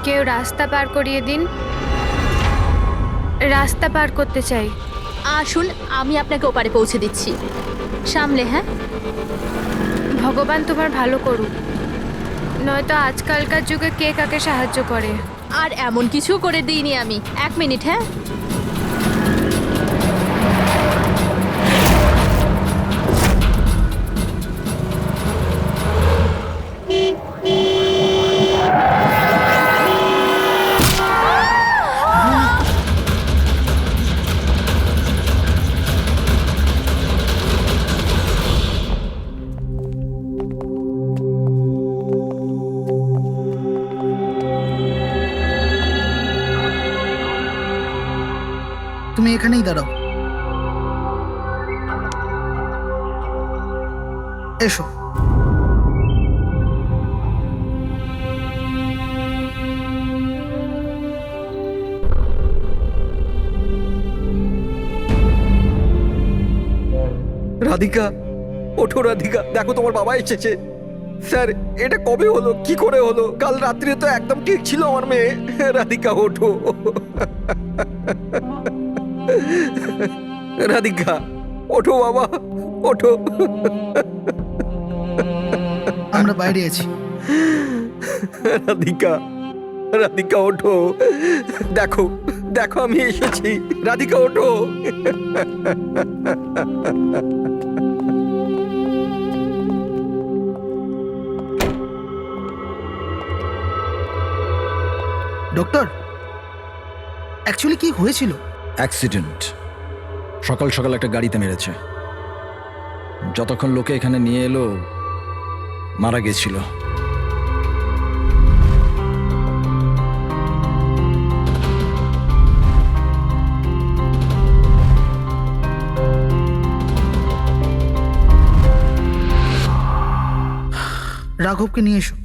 S17: কেউ রাস্তা পার করিয়ে দিন, রাস্তা পার করতে চাই। আসুন, আমি আপনাকে ওপারে পৌঁছে দিচ্ছি। সামলে। হ্যাঁ, ভগবান তোমার ভালো করুক, নয়তো আজকালকার যুগে কে কাকে সাহায্য করে। আর এমন কিছু করে দিইনি আমি। 1 মিনিট। হ্যাঁ,
S18: এখানেই দাঁড়াও। এসো।
S7: রাধিকা, ওঠো রাধিকা, দেখো তোমার বাবা এসেছে। স্যার, এটা কবে হলো, কি করে হলো? কাল রাত্রে তো একদম ঠিক ছিল আমার মেয়ে। রাধিকা ওঠো। রাধিকা ওঠো বাবা, ওঠো।
S18: আমরা বাইরে আছি।
S7: রাধিকা, রাধিকা ওঠো, দেখো দেখো আমি এসেছি। রাধিকা ওঠো।
S18: ডক্টর, অ্যাকচুয়ালি কি হয়েছিল?
S13: অ্যাক্সিডেন্ট। সকাল সকাল একটা গাড়িতে মেরেছে। যতক্ষণ লোকে এখানে নিয়ে এলো মারা গেছিল।
S18: রাঘবকে নিয়ে এসো।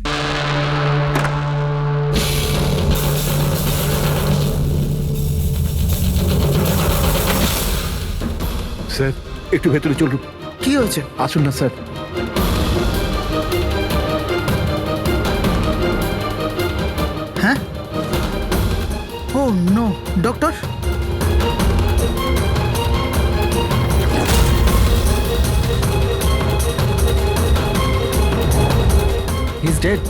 S5: স্যার, একটু ভেতরে চলুন।
S18: কি হয়েছে?
S5: আসুন না স্যার।
S18: হ্যাঁ? Oh no, doctor.
S13: He is dead.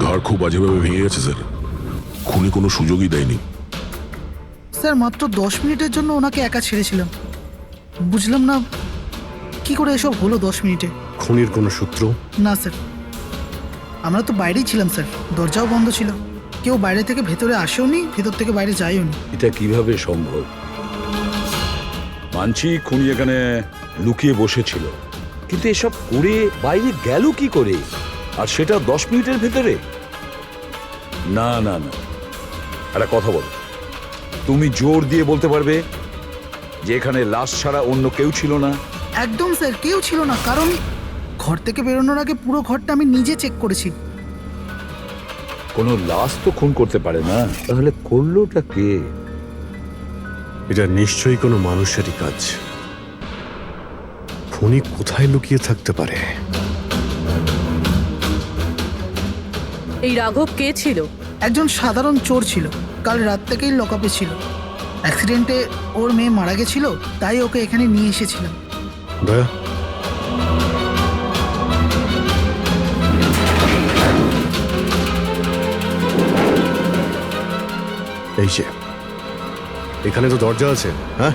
S4: ঘাড় খুব বাজেভাবে ভেঙে গেছে স্যার। খুনি কোনো সুযোগই দেয়নি।
S18: স্যার, মাত্র 10 মিনিটের জন্য ওনাকে একা ছেড়েছিলাম। বুঝলাম না কি করে এসব হলো 10 মিনিটে।
S5: খুনির কোনো সূত্র?
S18: না স্যার, আমরা তো বাইরেই ছিলাম স্যার, দরজাও বন্ধ ছিল। কেউ বাইরে থেকে ভেতরে আসেও নি, ভেতর থেকে বাইরে যায়ও নি।
S3: এটা কিভাবে সম্ভব? মানছি খুনি এখানে লুকিয়ে বসেছিল, কিন্তু এসব করে বাইরে গেল কি করে, আর সেটা 10 মিনিটের ভেতরে? না না না, একটা কথা বলো, তুমি জোর দিয়ে বলতে পারবে যে এখানে লাশ ছাড়া অন্য কেউ ছিল না?
S18: একদম স্যার, কেউ ছিল না। কারণ ঘর থেকে বেরোনোর আগে পুরো ঘরটা আমি নিজে চেক করেছি।
S3: কোনো লাশ তো খুন করতে পারে না, তাহলে করলোটা কে?
S5: এটা নিশ্চয়ই কোনো মানুষেরই কাজ। খুনি কোথায় লুকিয়ে থাকতে পারে?
S10: এই রাঘব কে ছিল?
S18: একজন সাধারণ চোর ছিল, কাল রাত থেকেই লকআপে ছিল। অ্যাক্সিডেন্টে ওর মেয়ে মারা গেছিল, তাই ওকে এখানে নিয়ে এসেছিলাম।
S5: দয়া, এই যে এখানে তো দরজা আছে। হ্যাঁ,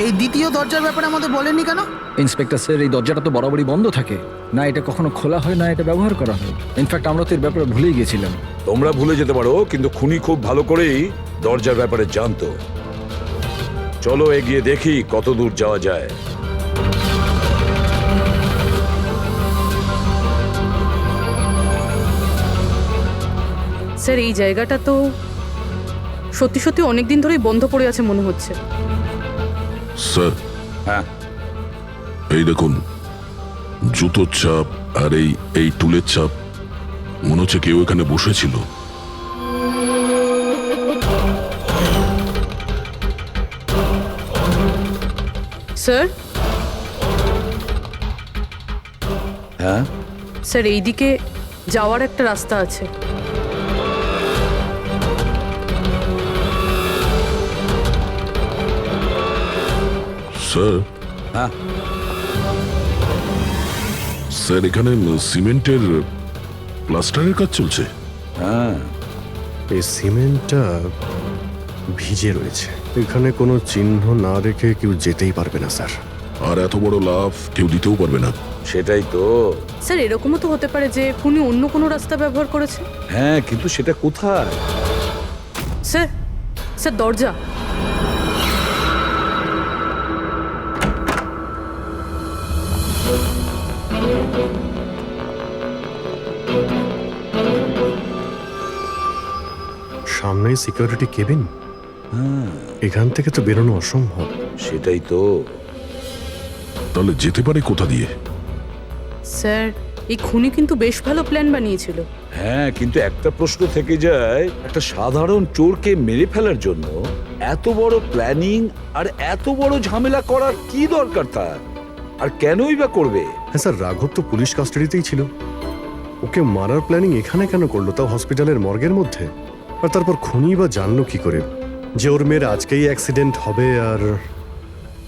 S18: এই দ্বিতীয় দরজার ব্যাপারে আমাদের বলেননি কেন?
S13: ইন্সপেক্টর স্যার, এই দরজাটা তো বরাবরই বন্ধ থাকে, না এটা কখনো খোলা হয় না এটা ব্যবহার করা হয়। ইনফ্যাক্ট আমরা তো এর ব্যাপারে ভুলেই গেছিলাম।
S3: তোমরা ভুলে যেতে পারো, কিন্তু খুনি খুব ভালো করেই দরজার ব্যাপারে জানতো। চলো এগিয়ে দেখি কত দূর যাওয়া যায়।
S10: স্যার, এই জায়গাটা তো সত্যি সত্যি অনেকদিন ধরেই বন্ধ পড়ে আছে মনে হচ্ছে।
S4: স্যার,
S3: হ্যাঁ,
S4: এই দেখুন, জুতোর ছাপ আর এই টুলের ছাপ। মনে হচ্ছে কেউ এখানে বসেছিল।
S10: স্যার,
S3: হ্যাঁ
S10: স্যার, এইদিকে যাওয়ার একটা রাস্তা আছে।
S4: স্যার,
S3: হ্যাঁ
S4: স্যার, এখানে সিমেন্টের প্লাস্টারের কাজ চলছে।
S3: হ্যাঁ,
S5: এই সিমেন্টটা ভিজে রয়েছে। এখানে কোনো চিহ্ন না রেখে কেউ যেতেই পারবে না স্যার।
S4: আর এত বড় লাভ কেউ দিতেও পারবে না।
S3: সেটাই তো।
S10: স্যার এরকমও তো হতে পারে যে খুনি অন্য কোনো রাস্তা ব্যবহার করেছে।
S3: হ্যাঁ, কিন্তু সেটা কোথায়?
S10: স্যার স্যার দরজা।
S5: সামনেই সিকিউরিটি কেবিন, এখান থেকে তো বেরোনো অসম্ভব।
S3: সেটাই তো।
S4: তাহলে যেতে পারে কোথা দিয়ে?
S10: স্যার এই খুনি কিন্তু বেশ ভালো প্ল্যান বানিয়েছিল।
S3: হ্যাঁ, কিন্তু একটা প্রশ্ন থেকে যায়, একটা সাধারণ চোরকে মেরে ফেলার জন্য এত বড় প্ল্যানিং আর এত বড় ঝামেলা করার কি দরকার তার? আর কেনই বা করবে?
S5: হ্যাঁ স্যার, রাঘব তো পুলিশ কাস্টাডিতেই ছিল। ওকে মারার প্ল্যানিং এখানে কেন করলো, তাও হসপিটালের মর্গের মধ্যে? আর তারপর খুনি বা জানলো কি করে যে ওর মেয়ের আজকেই অ্যাক্সিডেন্ট হবে আর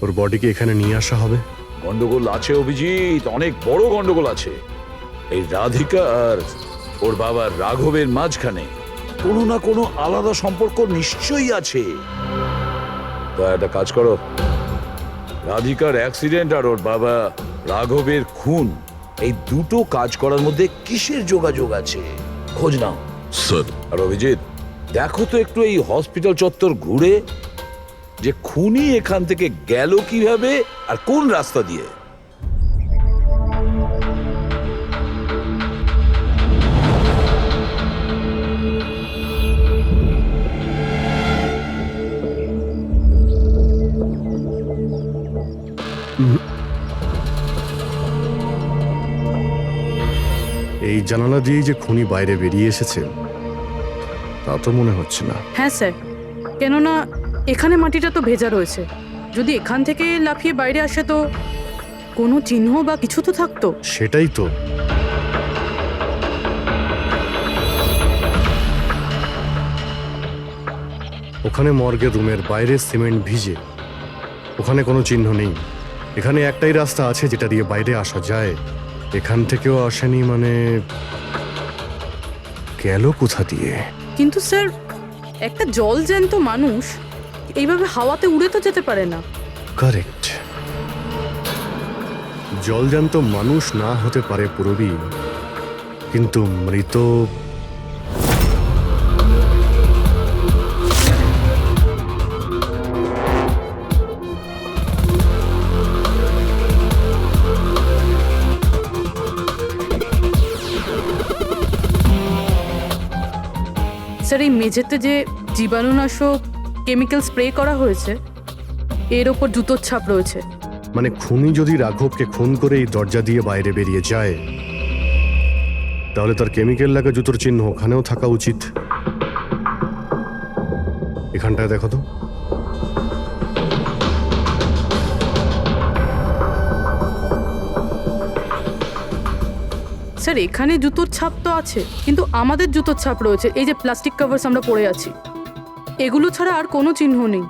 S5: ওর বডিকে এখানে নিয়ে আসা হবে?
S3: গন্ডগোল আছে অভিজিৎ, অনেক বড় গন্ডগোল আছে। এই রাধিকা আর ওর বাবার রাঘবের মাঝখানে কোনো না কোনো আলাদা সম্পর্ক নিশ্চয়ই আছে। তা একটা কাজ করো, রাধিকার অ্যাক্সিডেন্ট আর ওর বাবা রাঘবের খুন, এই দুটো কাজ করার মধ্যে কিসের যোগাযোগ আছে খোঁজ নাও
S4: স্যার।
S3: আর অভিজিৎ, দেখো তো একটু এই হসপিটাল চত্বর ঘুরে যে খুনি এখান থেকে গেল কিভাবে আর কোন রাস্তা দিয়ে।
S5: এই জানালা দিয়েই যে খুনি বাইরে বেরিয়ে এসেছে তা তো মনে হচ্ছে না।
S10: হ্যাঁ স্যার, কেননা এখানে মাটিটা তো ভেজা রয়েছে। যদি এখান থেকে লাফিয়ে বাইরে আসে তো কোনো চিহ্ন বা কিছু তো থাকতো।
S5: সেটাই তো। ওখানে মর্গের রুমের বাইরে সিমেন্ট ভিজে, ওখানে কোনো চিহ্ন নেই। এখানে একটাই রাস্তা আছে যেটা দিয়ে বাইরে আসা যায়। এখান থেকেও আসেনি, মানে গেল কোথা দিয়ে?
S10: কিন্তু স্যার একটা জল জ্যান্ত মানুষ এইভাবে হাওয়াতে উড়ে তো যেতে পারে না।
S5: কারেক্ট। জলজান্ত মানুষ না হতে পারে পুরবী, কিন্তু মৃত
S10: স্যার এই মেঝেতে যে জীবাণুনাশক কেমিক্যাল স্প্রে করা হয়েছে এর ওপর জুতোর ছাপ রয়েছে।
S5: মানে খুনি যদি রাঘবকে খুন করে এই দরজা দিয়ে বাইরে বেরিয়ে যায় তাহলে তার কেমিক্যাল লাগা জুতোর চিহ্ন ওখানেও থাকা উচিত। এখানটায় দেখো তো।
S10: স্যার এখানে জুতোর ছাপ তো আছে, কিন্তু আমাদের জুতোর ছাপ রয়েছে এই যে প্লাস্টিক কভারস আমরা পরে আছি, এগুলো ছাড়া আর কোনো চিহ্ন নেই।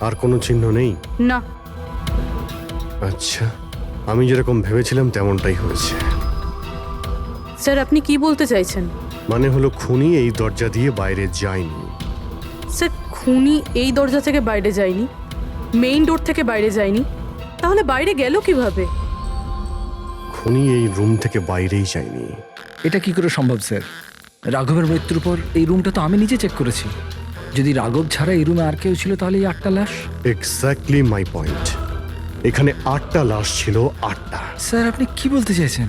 S5: আর কোনো চিহ্ন নেই?
S10: না।
S5: আচ্ছা, আমি যেরকম ভেবেছিলাম তেমনটাই হয়েছে।
S10: স্যার আপনি কি বলতে চাইছেন?
S5: মানে হলো খুনি এই দরজা দিয়ে বাইরে যায়নি।
S10: স্যার খুনি এই দরজা থেকে বাইরে যায়নি, মেইন ডোর থেকে বাইরে যায়নি, তাহলে বাইরে গেল কিভাবে?
S5: খুনি এই রুম থেকে বাইরেই যায়নি।
S13: এটা কি করে সম্ভব স্যার? রাঘবের মৃত্যুর পর এই রুমটা তো আমি নিজে চেক করেছি। যদি রাঘব ছাড়া এই রুমে আর কেউ ছিল তাহলে এই 8টা লাশ।
S5: Exactly my point. এখানে 8টা লাশ ছিল, 8টা।
S13: স্যার আপনি কি বলতে চাইছেন?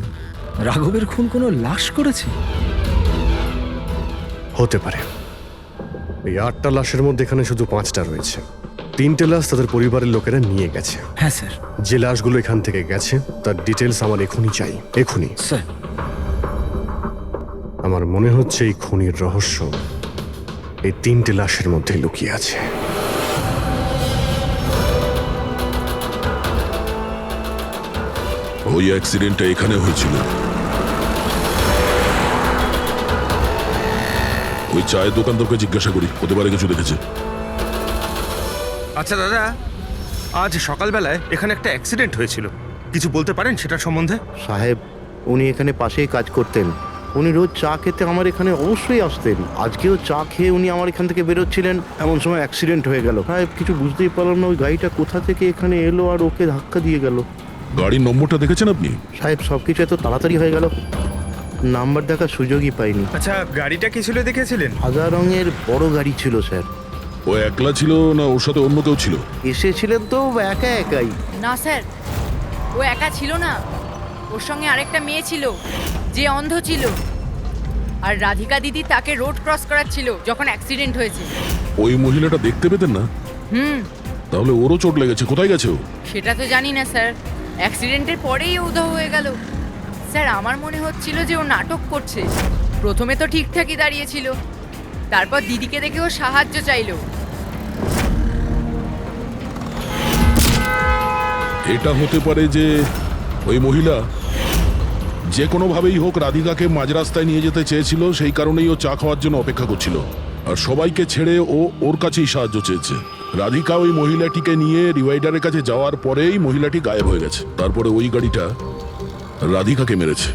S13: রাঘবের খুন কোনো লাশ করেছে?
S5: হতে পারে। এই 8টা লাশের মধ্যে এখানে শুধু 5টা রয়েছে। 3টে লাশ তাদের পরিবারের লোকেরা নিয়ে গেছে।
S13: হ্যাঁ স্যার।
S5: যে লাশগুলো এখান থেকে গেছে তার ডিটেলস আমার এখনই চাই, এখনই।
S13: স্যার
S5: আমার মনে হচ্ছে এই খুনির রহস্য এই 3টে লাশের মধ্যে লুকিয়ে আছে।
S4: ওই অ্যাক্সিডেন্টটা এখানে হয়েছিল। ওই চায়ের দোকানদারকে জিজ্ঞাসা করি, হতে পারে কিছু দেখেছে।
S9: আচ্ছা দাদা, আজ সকালবেলায় এখানে একটা অ্যাক্সিডেন্ট হয়েছিল, কিছু বলতে পারেন সেটার সম্বন্ধে?
S16: সাহেব, উনি এখানে পাশেই কাজ করতেন। উনি রোজ চা খেতে আমার এখানে অবশ্যই আসতেন। আজকেও চা খেয়ে উনি আমার এখান থেকে বেরোচ্ছিলেন, এমন সময় অ্যাক্সিডেন্ট হয়ে গেল। সাহেব কিছু বুঝতেই পারলাম না ওই গাড়িটা কোথা থেকে এখানে এলো আর ওকে ধাক্কা দিয়ে গেল।
S4: গাড়ির নম্বরটা দেখেছেন আপনি?
S16: সাহেব সব কিছু এত তাড়াতাড়ি হয়ে গেল, নাম্বার দেখার সুযোগই পাইনি।
S14: আচ্ছা গাড়িটা কি ছিল দেখেছিলেন?
S16: সাদা রঙের বড় গাড়ি ছিল স্যার।
S4: ও একলা ছিল না ওর সাথে অন্য কেউ ছিল?
S16: এসেছিলেন তো একা একাই।
S10: না স্যার, ও একা ছিল না, ওর সঙ্গে আরেকটা মেয়ে ছিল যে অন্ধ ছিল, আর রাধিকা দিদি তাকে রোড ক্রস করাচ্ছিল যখন অ্যাক্সিডেন্ট হয়েছে।
S4: ওই মহিলাটা দেখতে পেতেন না? তাহলে ওরও চোট লেগেছে, কোথায় গেছে ও?
S10: সেটা তো জানি না স্যার, অ্যাক্সিডেন্টের পরেই উধাও হয়ে গেল। স্যার আমার মনে হচ্ছিল যে ও নাটক করছে। প্রথমে তো ঠিকঠাকই দাঁড়িয়েছিল, তারপর দিদিকে দেখে ও সাহায্য চাইলো।
S4: এটা হতে পারে যে ওই মহিলা যে কোনোভাবেই হোক রাধিকাকে মাঝ রাস্তায় নিয়ে যেতে চেয়েছিল, সেই কারণেই ও চা খাওয়ার জন্য অপেক্ষা করছিল, আর সবাইকে ছেড়ে ও ওর কাছেই সাহায্য চেয়েছে। রাধিকা ওই মহিলাটিকে নিয়ে ডিভাইডারের কাছে যাওয়ার পরেই মহিলাটি গায়েব হয়ে গেছে। তারপরে ওই গাড়িটা রাধিকাকে মেরেছে।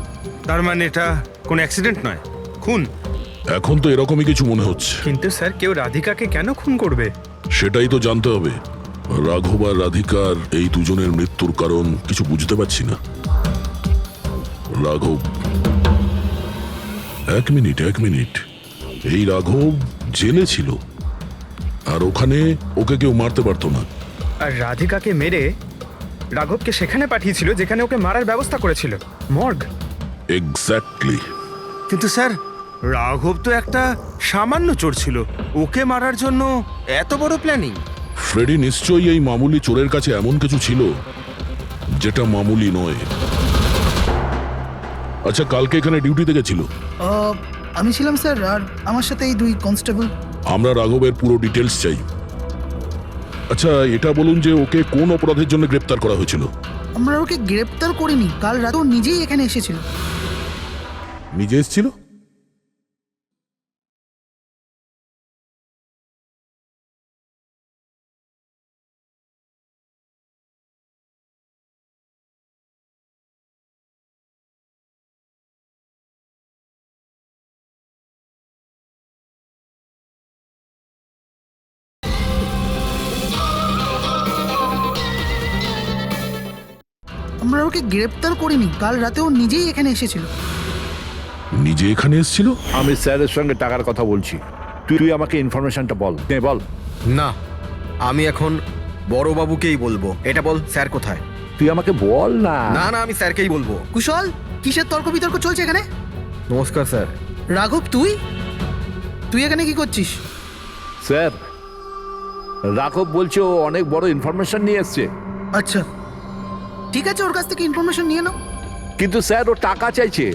S9: তার মানে এটা কোনো অ্যাক্সিডেন্ট নয়, খুন।
S4: এখন তো এরকমই কিছু মনে হচ্ছে।
S14: কিন্তু স্যার কেউ রাধিকাকে কেন খুন করবে?
S4: সেটাই তো জানতে হবে। রাঘব আর রাধিকার এই দুজনের মৃত্যুর কারণ কিছু বুঝতে পারছি না। রাঘব, এক মিনিট, এই রাঘব জেলে ছিল, আর ওখানে ওকে কেউ মারতে পারতো না।
S14: আর রাধিকাকে মেরে রাঘবকে সেখানে পাঠিয়েছিল যেখানে ওকে মারার ব্যবস্থা করেছিল, মর্গ।
S4: এক্স্যাক্টলি।
S9: কিন্তু স্যার রাঘব তো একটা সামান্য চোর ছিল, ওকে মারার জন্য এত বড় প্ল্যানিং?
S4: ফ্রেডি নিশ্চয়ই এই মামুলি চোরের কাছে এমন কিছু ছিল যেটা মামুলি নয়। আচ্ছা, কালকে এখানে ডিউটিতে গেছিল?
S18: আমি ছিলাম স্যার, আর আমার সাথে এই 2 কনস্টেবল।
S4: আমরা রাঘবের পুরো ডিটেলস চাই। আচ্ছা এটা বলুন যে ওকে কোন অপরাধের জন্য গ্রেপ্তার করা হয়েছিল?
S18: আমরা ওকে গ্রেপ্তার করিনি, কাল রাতে ও নিজেই এখানে এসেছিল।
S4: নিজে এসেছিল?
S18: আমরা ওকে গ্রেপ্তার করিনি, কাল রাতে ও নিজেই এখানে এসেছিল।
S4: নিজে এখানে এসেছিল?
S3: আমি স্যারের সঙ্গে টাকার কথা বলছি, তুই আমাকে ইনফরমেশনটা বল। বল।
S7: না, আমি এখন বড়বাবুকেই বলবো। এটা বল, স্যার কোথায়?
S3: তুই আমাকে বল না।
S7: না না, আমি স্যারকেই বলবো।
S18: কুশল, কিসের তর্ক বিতর্ক চলছে এখানে?
S7: নমস্কার স্যার।
S18: রাঘব, তুই এখানে কি করছিস?
S3: স্যার, রাঘব বলছে ও অনেক বড় ইনফরমেশন নিয়ে এসছে।
S18: আচ্ছা ঠিক আছে, ওর কাছ থেকে ইনফরমেশন নিয়ে নাও।
S3: কিন্তু স্যার ও টাকা চাইছে।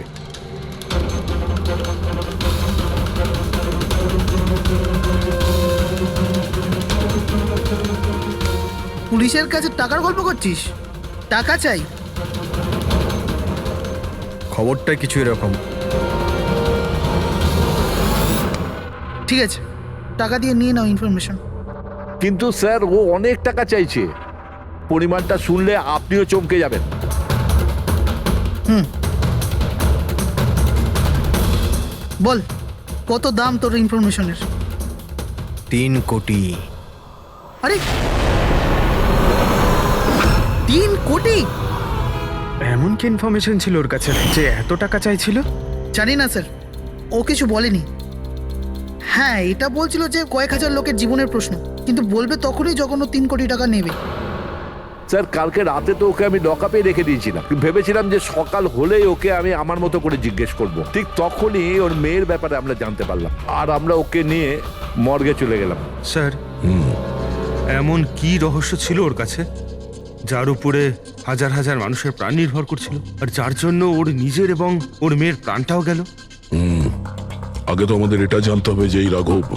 S18: পুলিশের কাছে টাকার গল্প করছিস? টাকা চাই?
S7: খবরটা কিছু এরকম।
S18: ঠিক আছে, টাকা দিয়ে নিয়ে নাও ইনফরমেশন।
S3: কিন্তু স্যার ও অনেক টাকা চাইছে, পরিমাণটা শুনলে আপনিও চমকে যাবেন।
S18: বল, কত দাম তোর ইনফরমেশনের?
S7: 3 কোটি।
S18: আরে 3 কোটি?
S14: এমন কি ইনফরমেশন ছিল ওর কাছে যে এত টাকা চাইছিল?
S18: জানি না স্যার, ও কিছু বলেনি। হ্যাঁ, এটা বলছিল যে কয়েক হাজার লোকের জীবনের প্রশ্ন, কিন্তু বলবে তখনই যখন ও 3 কোটি টাকা নেবে।
S3: স্যার কালকে রাতে তো ওকে আমি লকআপে রেখে দিয়েছিলাম, ভেবেছিলাম যে সকাল হলেই ওকে আমি আমার মতো করে জিজ্ঞেস করব। ঠিক তখনই ওর মেয়ের ব্যাপারে আমরা জানতে পারলাম, আর আমরা ওকে নিয়ে মর্গে চলে গেলাম।
S9: স্যার এমন কি রহস্য ছিল ওর কাছে যার উপরে হাজার হাজার মানুষের প্রাণ নির্ভর করছিল, আর যার জন্য ওর নিজের এবং ওর মেয়ের প্রাণটাও গেল?
S4: আগে তো আমাদের এটা জানতে হবে যে এই রাঘব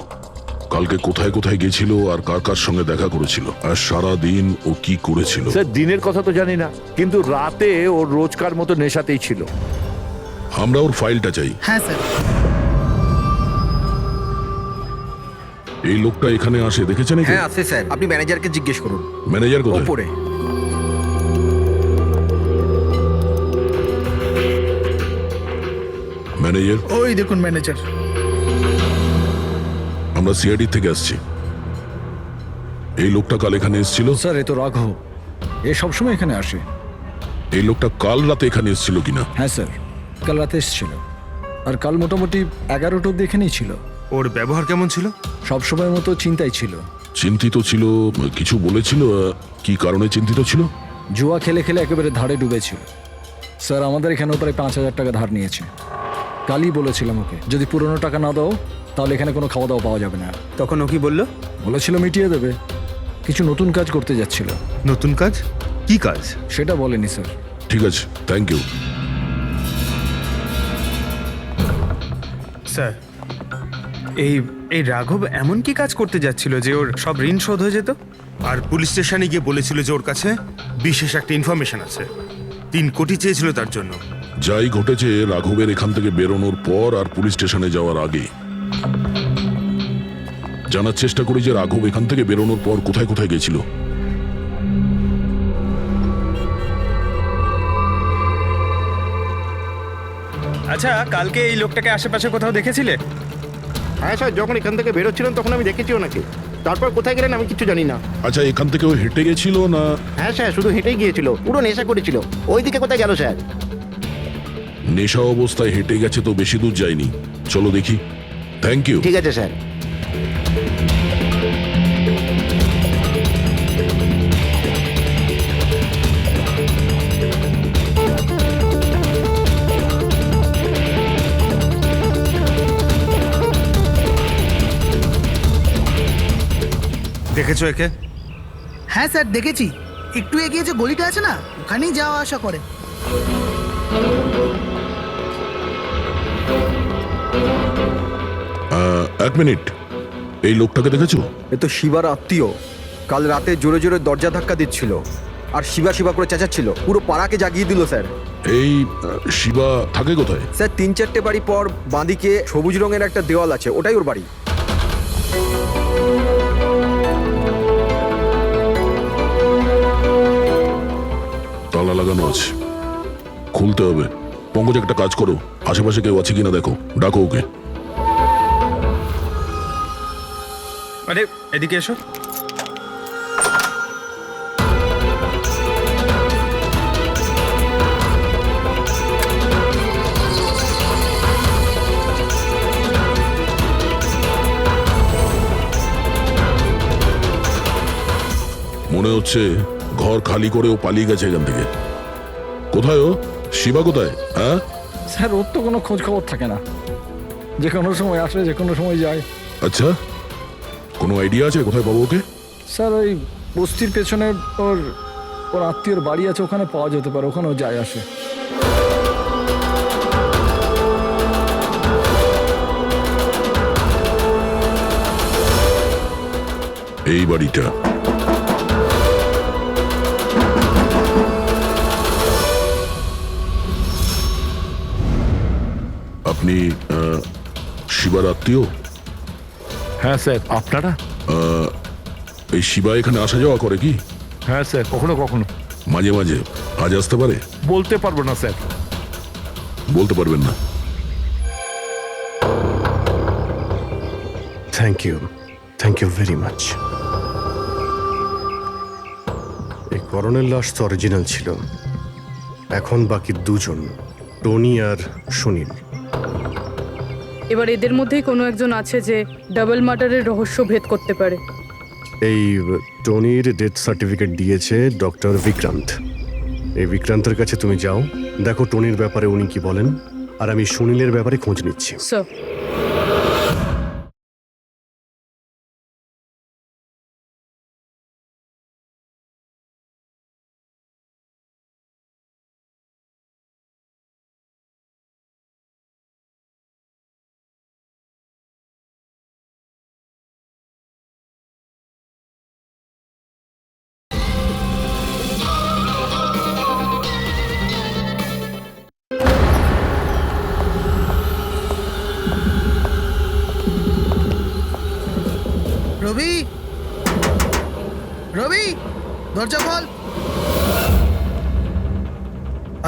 S4: কালকে কোথায় কোথায় গেছিল আর কার কার সঙ্গে দেখা করেছিল, আর সারা দিন ও কি করেছিল।
S3: স্যার দিনের কথা তো জানি না, কিন্তু রাতে ওর রোজকার মতো নেশাতেই ছিল।
S4: আমরা ওর ফাইলটা চাই।
S18: হ্যাঁ স্যার।
S4: এই লোকটা এখানে আসে দেখেছেন?
S7: হ্যাঁ আছে স্যার, আপনি ম্যানেজারকে জিজ্ঞেস করুন।
S4: ম্যানেজার কোথায়?
S7: উপরে।
S4: ম্যানেজার,
S18: ওই দেখুন ম্যানেজার।
S4: আমরা সিআইডি থেকে আসছি। এই লোকটা কাল এখানে এসেছিল?
S13: স্যার এ তো রাঘব, এ সবসময় এখানে আসে।
S4: এই লোকটা কাল রাতে এখানে এসেছিল কিনা?
S13: হ্যাঁ স্যার, কাল রাতে এসেছিল। আর কাল মোটামুটি 11টা অব্দি এখানেই ছিল।
S12: ওর ব্যবহার কেমন ছিল?
S13: সবসময়ের মতো চিন্তাই ছিল।
S4: চিন্তিত ছিল? কিছু বলেছিল? কি কারণে চিন্তিত ছিল?
S13: জুয়া খেলে খেলে একেবারে ধারে ডুবেছিল। স্যার আমাদের এখানেও প্রায় 5,000 টাকা ধার নিয়েছে। কালই বলেছিলাম ওকে, যদি পুরনো টাকা না দাও তাহলে এখানে কোনো খাওয়া দাওয়া পাওয়া যাবে না।
S14: তখন ও কি বললো?
S13: বলেছিল মিটিয়ে দেবে। কিছু নতুন কাজ করতে যাচ্ছিল।
S12: নতুন কাজ? কি কাজ?
S13: সেটা বলেনি স্যার।
S4: ঠিক আছে, থ্যাংক ইউ।
S14: স্যার এই এই রাঘব এমন কি কাজ করতে যাচ্ছিল যে ওর সব ঋণ শোধ হয়ে যেত?
S12: আর পুলিশ স্টেশনে গিয়ে বলেছিল যে ওর কাছে বিশেষ একটা ইনফরমেশন আছে। 3 কোটি চেয়েছিল তার জন্য।
S4: যাই ঘটেছে রাঘবের এখান থেকে বেরোনোর পর আর পুলিশ স্টেশনে যাওয়ার আগে জানার চেষ্টা করি যে রাঘব এখান থেকে বেরোনোর পর কোথায় কোথায় গেছিল।
S14: আচ্ছা, কালকে এই লোকটাকে আশেপাশে কোথাও দেখেছিলে?
S16: হ্যাঁ স্যার, যখন এখান থেকে বেরোচ্ছিলাম তখন আমি দেখেছি ওনাকে। তারপর কোথায় গেলেন আমি কিছু জানি না।
S4: আচ্ছা, এখান থেকে ও হেঁটে গেছিল না?
S16: হ্যাঁ স্যার, শুধু হেঁটেই গিয়েছিল, পুরো নেশা করেছিল। ওইদিকে কোথায় গেল স্যার?
S4: নেশা অবস্থায় হেঁটে গেছে তো বেশি দূর যায়নি। চলো দেখি। Thank you.
S16: ঠিক আছে স্যার।
S12: দেখেছো একে?
S18: হ্যাঁ স্যার দেখেছি, একটু এগিয়ে যে গলিটা আছে না, ওখানেই যাওয়া আসা করে।
S4: এক মিনিট, এই লোকটাকে দেখেছো?
S7: এ তো শিবার আত্মীয়। কাল রাতে জোরে জোরে দরজা ধাক্কা দিচ্ছিল আর শিবা শিবা করে চেঁচাচ্ছিল, পুরো পাড়াকে জাগিয়ে দিল স্যার।
S4: এই শিবা থাকে কোথায়?
S7: স্যার 3-4টে বাড়ি পর বাঁদিকে সবুজ রঙের একটা দেওয়াল আছে, ওটাই ওর বাড়ি।
S4: তালা লাগানো আছে, খুলতে হবে। পঙ্কজ একটা কাজ করো, আশেপাশে কেউ আছে কিনা দেখো, ডাকো ওকে।
S14: আরে এদিকে এসো।
S4: মনে হচ্ছে ঘর খালি করে ও পালিয়ে গেছে এখান থেকে। কোথায় ও? শিবা কোথায়? হ্যাঁ
S13: স্যার ওর তো কোনো খোঁজ খবর থাকে না, যে কোনো সময় আসে যে কোনো সময় যায়।
S4: আচ্ছা, কোনো আইডিয়া আছে কোথায় পাবো ওকে?
S13: স্যার ওই বস্তির পেছনে ওর ওর আত্মীয়র বাড়ি আছে, ওখানে পাওয়া যেতে পারে, ওখানেও যায় আসে।
S4: এই বাড়িটা। আপনি শিবার আত্মীয়?
S19: হ্যাঁ স্যার। আপনারা?
S4: এই শিবা এখানে আসা যাওয়া করে কি?
S19: হ্যাঁ স্যার, কখনো কখনো।
S4: মাঝে মাঝে। আজ আসতে পারে?
S19: বলতে পারবো না স্যার।
S4: বলতে পারবেন না?
S5: Thank you very much. এই করণের লাশ তো অরিজিনাল ছিল। এখন বাকি দুজন, টনি আর সুনীল।
S20: এবার এদের মধ্যেই কোনো একজন আছে যে ডাবল মার্ডারের রহস্য ভেদ করতে পারে।
S5: এই টনির ডেথ সার্টিফিকেট দিয়েছে ডক্টর বিক্রান্ত। এই বিক্রান্তের কাছে তুমি যাও, দেখো টনির ব্যাপারে উনি কি বলেন, আর আমি সুনীলের ব্যাপারে খোঁজ নিচ্ছি।
S20: স্যার।
S18: রবি, রবি, দরজা খোল।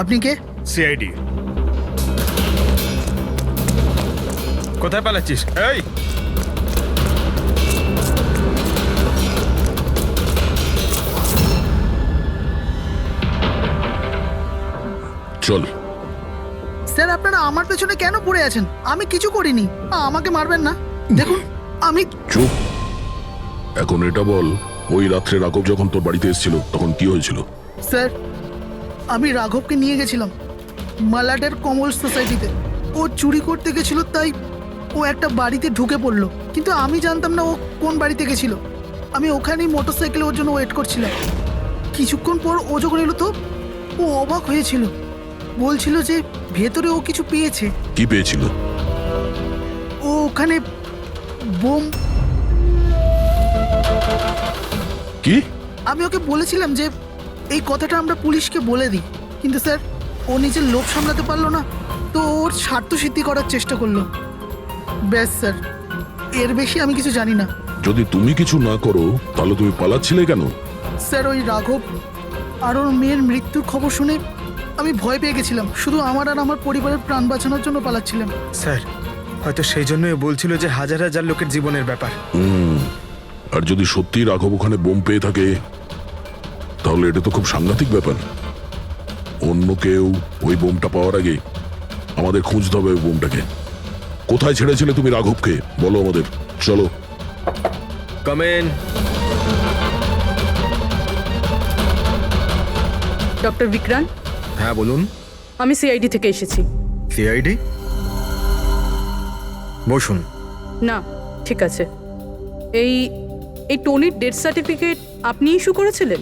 S18: আপনি কে?
S12: সিআইডি।
S14: কোথায় পালাচ্ছিস? এই
S4: চল।
S18: স্যার আপনারা আমার পেছনে কেন পড়ে আছেন? আমি কিছু করিনি। আমাকে মারবেন না। দেখুন আমি
S4: চুপ। এখন এটা বল, ওই রাত্রে রাঘব যখন তোর বাড়িতে এসেছিল তখন কি হয়েছিল?
S18: স্যার আমি রাঘবকে নিয়ে গেছিলাম মালাডের কমল সোসাইটিতে। ও চুরি করতে গেছিল, তাই ও একটা বাড়িতে ঢুকে পড়লো, কিন্তু আমি জানতাম না ও কোন বাড়িতে গেছিল। আমি ওখানেই মোটরসাইকেলে ওর জন্য ওয়েট করছিলাম। কিছুক্ষণ পর ও যখন এলো তো ও অবাক হয়েছিল, বলছিল যে ভেতরে ও কিছু পেয়েছে।
S4: কি পেয়েছিল?
S18: ও ওখানে বোম।
S4: কি?
S18: আমি ওকে বলেছিলাম যে এই কথাটা আমরা পুলিশকে বলে দিই, কিন্তু স্যার ও নিজের লোভ সামলাতে পারলো না, তো ওর স্বার্থ সিদ্ধি করার চেষ্টা করলো। ব্যাস স্যার, এর বেশি আমি কিছু জানি না।
S4: যদি তুমি কিছু না করো তাহলে তুমি পালাচ্ছিলে কেন?
S18: স্যার ওই রাঘব আর ওর মেয়ের মৃত্যুর খবর শুনে আমি ভয় পেয়ে গেছিলাম। শুধু আমার আর আমার পরিবারের প্রাণ বাঁচানোর জন্য পালাচ্ছিলাম।
S14: স্যার হয়তো সেই জন্যই বলছিল যে হাজার হাজার লোকের জীবনের ব্যাপার।
S4: আর যদি সত্যি রাঘব ওখানে বোম পেয়ে থাকে তাহলে এটা তো খুব সাংঘাতিক ব্যাপার। অন্য কেউ ওই বোমটা পাওয়ার আগে আমাদের খুঁজতে হবে ওই বোমটাকে। কোথায় ছেড়েছিলে তুমি রাঘবকে বলো আমাদের। চলো।
S14: কমেন।
S20: ডক্টর বিক্রান্ত।
S7: হ্যাঁ বলুন।
S20: আমি সিআইডি থেকে এসেছি।
S7: সিআইডি? বসুন।
S20: না ঠিক আছে। এই এই টনির ডেথ সার্টিফিকেট আপনি ইস্যু করেছিলেন?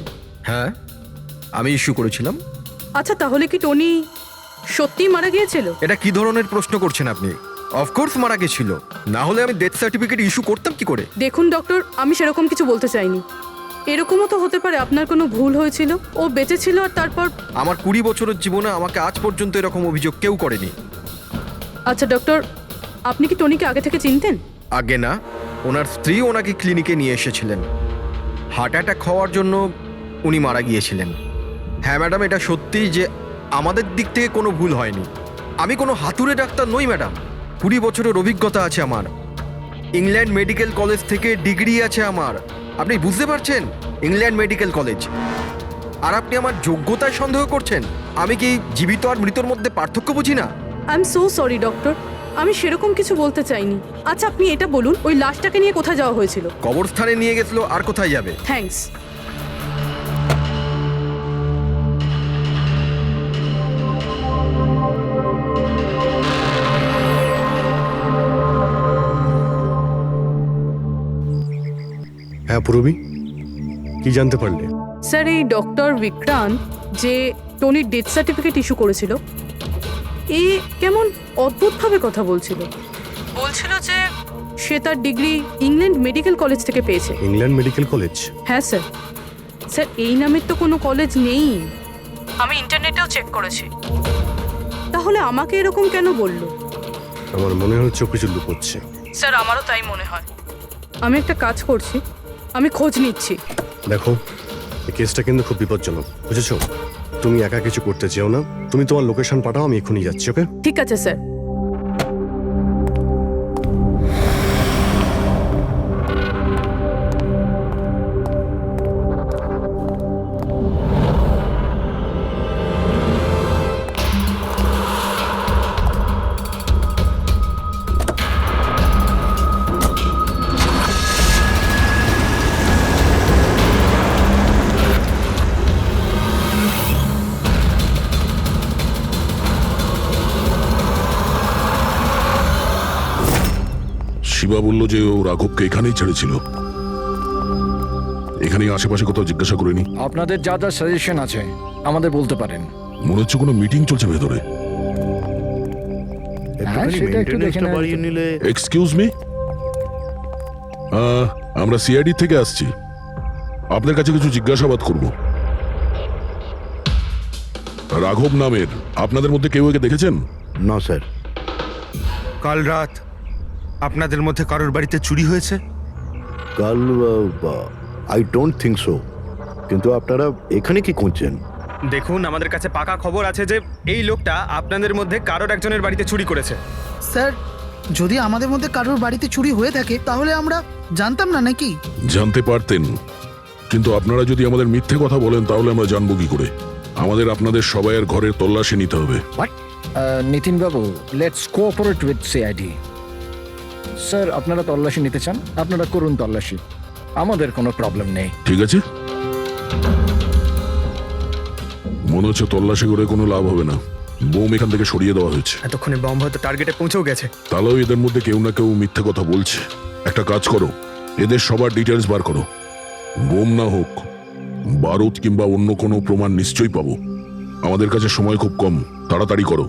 S7: হ্যাঁ আমি ইস্যু করেছিলাম।
S20: আচ্ছা তাহলে কি টনি সত্যিই মারা গিয়েছিল?
S7: এটা কি ধরনের প্রশ্ন করছেন আপনি? অফকোর্স মারা গেছিল, না হলে আমি ডেথ সার্টিফিকেট ইস্যু করতাম কি করে?
S20: দেখুন ডক্টর, আমি সেরকম কিছু বলতে চাইনি। এরকমও তো হতে পারে আপনার কোনো ভুল হয়েছিল, ও বেঁচে ছিল আর তারপর।
S7: আমার 20 বছরের জীবনে আমাকে আজ পর্যন্ত এরকম অভিযোগ কেউ করেনি।
S20: আচ্ছা ডক্টর, আপনি কি টনিকে আগে থেকে চিনতেন?
S7: আগে না, ওনার স্ত্রী ওনাকে ক্লিনিকে নিয়ে এসেছিলেন। হার্ট অ্যাটাক হওয়ার জন্য উনি মারা গিয়েছিলেন। হ্যাঁ ম্যাডাম, এটা সত্যি যে আমাদের দিক থেকে কোনো ভুল হয়নি। আমি কোনো হাতুড়ে ডাক্তার নই ম্যাডাম। 20 বছরের অভিজ্ঞতা আছে আমার। ইংল্যান্ড মেডিকেল কলেজ থেকে ডিগ্রি আছে আমার। আপনি বুঝতে পারছেন? England medical college. আর আপনি আমার যোগ্যতায় সন্দেহ করছেন? আমি কি জীবিত আর মৃতর মধ্যে পার্থক্য বুঝি না?
S20: I am so sorry doctor, আমি সেরকম কিছু বলতে চাইনি। আচ্ছা আপনি এটা বলুন, ওই লাশটাকে নিয়ে কোথায় যাওয়া হয়েছিল?
S7: কবরস্থানে নিয়ে গেছিল, আর কোথায় যাবে?
S20: থ্যাঙ্কস।
S5: হ্যাঁ পূরবী, কি জানতে পারলে?
S20: স্যার এই ডক্টর বিক্রান্ত যে টনির ডেথ সার্টিফিকেট ইস্যু করেছিল, এ কেমন অদ্ভুতভাবে কথা বলছিল। বলছিল যে সে তার ডিগ্রি ইংল্যান্ড মেডিকেল কলেজ থেকে পেয়েছে।
S5: England medical college?
S20: হ্যাঁ স্যার। স্যার এই নামের তো কোনো কলেজ নেই, আমি ইন্টারনেটেও চেক করেছি। তাহলে আমাকে এরকম কেন বলল?
S5: আমার মনে হচ্ছে ও কিছু লুকোচ্ছে।
S20: স্যার আমারও তাই মনে হয়। আমি একটা কাজ করছি, আমি খোঁজ নিচ্ছি।
S5: দেখো, এই কেসটা কিন্তু খুব বিপজ্জনক, বুঝেছো? তুমি একা কিছু করতে চেও না। তুমি তোমার লোকেশন পাঠাও, আমি এখনই যাচ্ছি। ওকে?
S20: ঠিক আছে স্যার।
S4: শিবা বলল যে ও রাঘবকে এখানেই ছেড়েছিল। এখানেই আশেপাশে কোথাও জিজ্ঞাসা করিনি?
S13: আপনাদের যা যা সাজেশন আছে আমাদের বলতে পারেন।
S4: মনে হচ্ছে কোনো মিটিং চলছে ভেতরে। এক্সকিউজ মি, আমরা সিআইডি থেকে আসছি। আপনার কাছে কিছু জিজ্ঞাসাবাদ করব। রাঘব নামের আপনাদের মধ্যে কেউ একে দেখেছেন?
S16: না স্যার।
S12: কাল রাত আপনাদের মধ্যে কারোর বাড়িতে চুরি হয়েছে?
S16: কাল আই ডোন্ট থিঙ্ক সো। কিন্তু আপনারা এখানে কি খুঁজছেন?
S14: দেখুন, আমাদের কাছে পাকা খবর আছে যে এই লোকটা আপনাদের মধ্যে কারোর একজনের বাড়িতে চুরি করেছে।
S18: স্যার যদি আমাদের মধ্যে কারোর বাড়িতে চুরি হয়ে থাকে তাহলে আমরা জানতাম না নাকি?
S4: জানতে পারতেন, কিন্তু আপনারা যদি আমাদের মিথ্যে কথা বলেন তাহলে আমরা জানবো কি করে? আমাদের আপনাদের সবাইয়ের ঘরের তল্লাশি নিতে হবে।
S13: নিতিন বাবু, let's cooperate with CID. Sir, আপনারা তল্লাশি নিতে চান, আপনারা করুন তল্লাশি, আমাদের কোনো প্রবলেম নেই।
S4: ঠিক আছে, মনে হচ্ছে তল্লাশি করে কোনো লাভ হবে না। বোম এখান থেকে সরিয়ে দেওয়া হয়েছে।
S14: এতক্ষণে বম হয়তো টার্গেটে পৌঁছেও গেছে।
S4: তাহলেও এদের মধ্যে কেউ না কেউ মিথ্যে কথা বলছে। একটা কাজ করো, এদের সবার ডিটেলস বার করো। বোম না হোক, বারুদ কিংবা অন্য কোনো প্রমাণ নিশ্চয়ই পাবো। আমাদের কাছে সময় খুব কম, তাড়াতাড়ি করো।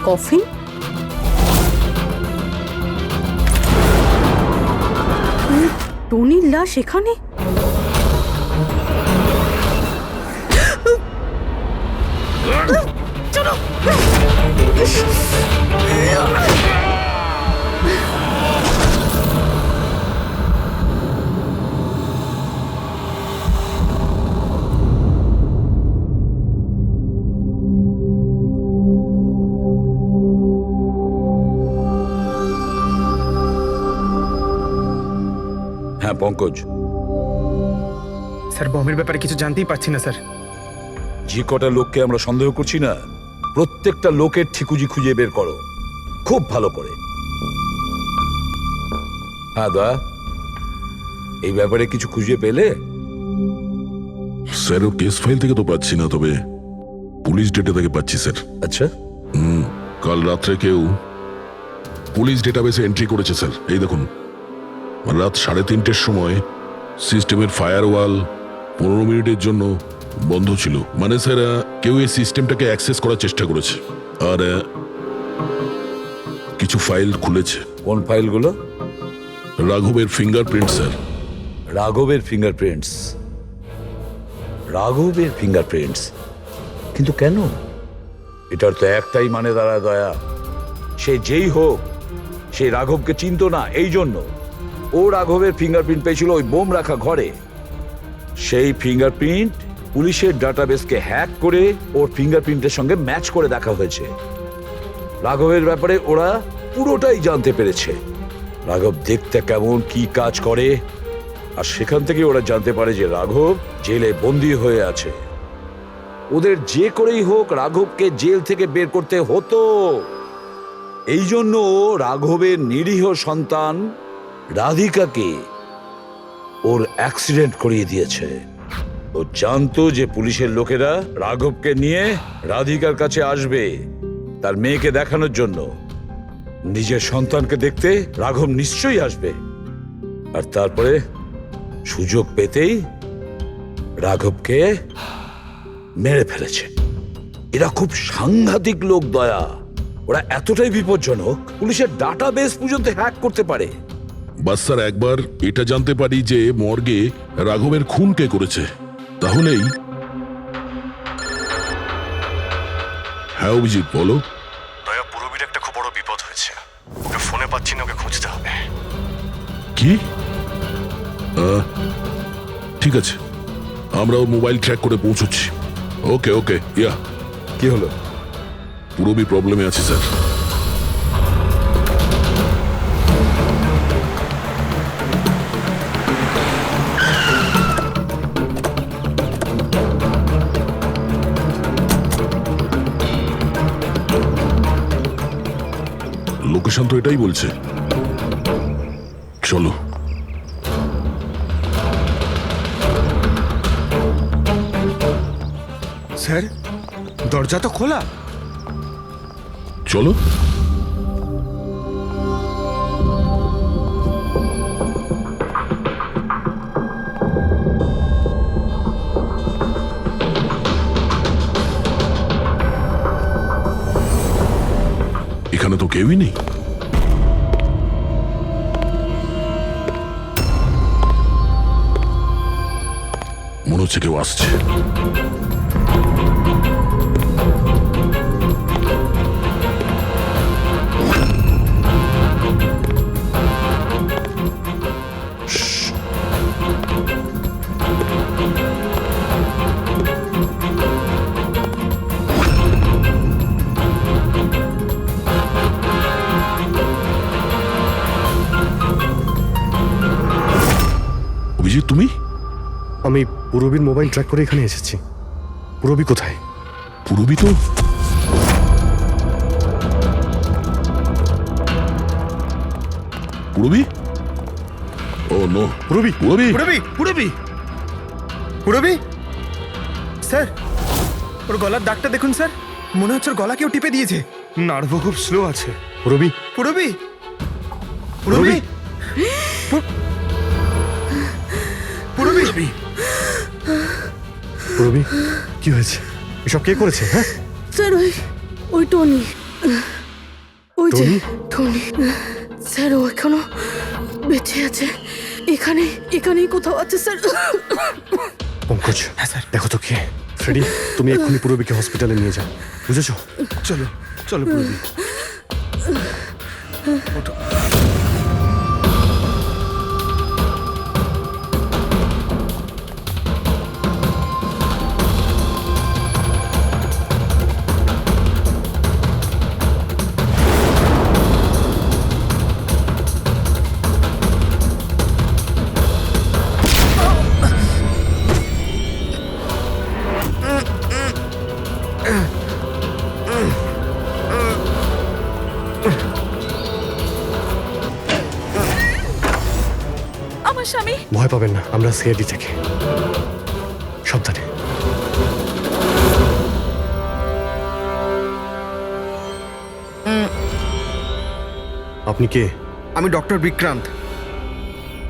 S20: কফিন? টনির লাশ এখানে?
S3: হ্যাঁ পঙ্কজ,
S14: স্যার বমের ব্যাপারে কিছু জানতেই পারছি না স্যার।
S3: যে কটা লোককে আমরা সন্দেহ করছি না, প্রত্যেকটা লোকের ঠিকুজি খুঁজে বের করো খুব ভালো করে। হ্যাঁ দা, এই ব্যাপারে কিছু খুঁজে পেলে?
S4: স্যার, ও কেস ফাইল থেকে তো পাচ্ছি না, তবে পুলিশ ডেটা থেকে পাচ্ছি স্যার।
S3: আচ্ছা,
S4: কাল রাত্রে কেউ পুলিশ ডেটাবেসে এন্ট্রি করেছে স্যার। এই দেখুন, রাত 3:30-র সময় সিস্টেমের ফায়ারওয়াল 15 মিনিটের জন্য বন্ধ ছিল। মানে স্যার, কেউ এই সিস্টেমটাকে অ্যাক্সেস করার চেষ্টা করেছে আর কিছু ফাইল খুলেছে।
S3: কোন ফাইলগুলো?
S4: রাঘবের ফিঙ্গারপ্রিন্ট স্যার।
S3: রাঘবের ফিঙ্গারপ্রিন্টস? রাঘবের ফিঙ্গারপ্রিন্টস? কিন্তু কেন? এটার তো একটাই মানে দাঁড়ায় দয়া, সে যেই হোক সে রাঘবকে চিনতো না, এই জন্য ও রাঘবের ফিঙ্গারপ্রিন্ট পেয়েছিল ওই বোম রাখা ঘরে। সেই ফিঙ্গারপ্রিন্ট পুলিশের ডাটাবেসকে হ্যাক করে ওর ফিঙ্গারপ্রিন্টের সঙ্গে ম্যাচ করে দেখা হয়েছে। রাঘবের ব্যাপারে ওরা পুরোটাই জানতে পেরেছে, রাঘব দেখতে কেমন, কি কাজ করে, আর সেখান থেকে ওরা জানতে পারে যে রাঘব জেলে বন্দী হয়ে আছে। ওদের যে করেই হোক রাঘবকে জেল থেকে বের করতে হতো। এই জন্য রাঘবের নিরীহ সন্তান রাধিকাকে ওর অ্যাক্সিডেন্ট করিয়ে দিয়েছে। ও জানতো যে পুলিশের লোকেরা রাঘবকে নিয়ে রাধিকার কাছে আসবে তার মেয়েকে দেখানোর জন্য। নিজের সন্তানকে দেখতে রাঘব নিশ্চয়ই আসবে, আর তারপরে সুযোগ পেতেই রাঘবকে মেরে ফেলেছে। এরা খুব সাংঘাতিক লোক দয়া, ওরা এতটাই বিপজ্জনক পুলিশের ডাটাবেস পর্যন্ত হ্যাক করতে পারে।
S4: বাস স্যার, একবার এটা জানতে পারি যে মর্গে রাঘবের খুন কে করেছে, তাহলেই। হ্যাঁ অভিজিৎ, বলো।
S5: দয়া, পুরবীর একটা খুব বড় বিপদ হয়েছে, ওকে ফোনে পাচ্ছি না, ওকে খুঁজতে হবে।
S4: কি? ঠিক আছে, আমরা ওর মোবাইল ট্র্যাক করে পৌঁছচ্ছি। ওকে ওকে, ইয়া।
S3: কি হলো?
S4: পুরবী প্রবলেমে আছে স্যার। লোকেশন তো এটাই বলছে, চলো।
S14: স্যার, দরজা তো খোলা।
S4: চলো। এখানে তো কেউই নেই। মনে হচ্ছে কেউ আসছে। অভিজিৎ, তুমি?
S5: আমি পুরবীর মোবাইল ট্র্যাক করে এখানে এসেছি। পুরবী কোথায়?
S4: পুরবী তো পুরবী? ও নো,
S5: পুরবী
S4: পুরবী
S14: পুরবী পুরবী পুরবী স্যার, ওর গলার দাগটা দেখুন স্যার, মনে হচ্ছে ওর গলা কেউ টিপে দিয়েছে।
S12: নার্ভ খুব স্লো আছে।
S5: পুরবী
S14: পুরবী পুরবী পুরবী
S5: পুরবী, কি হয়েছে? এসব কে করেছে? হ্যাঁ
S20: স্যার ওই টনি, ওই যে
S5: টনি?
S20: টনি স্যার, ও এখনো বেঁচে আছে। এখানেই কোথাও আছে স্যার।
S5: পঙ্কজ, দেখো তো কে। ফ্রেডি, তুমি এক্ষুনি পুরবীকে হসপিটালে নিয়ে যাও, বুঝেছো?
S12: চলো চলো পুরবী।
S20: আমার স্বামী।
S5: ভয় পাবেন না, আমরা সিআইডি থেকে। সাবধানে। আপনি কে?
S7: আমি ডক্টর বিক্রান্ত।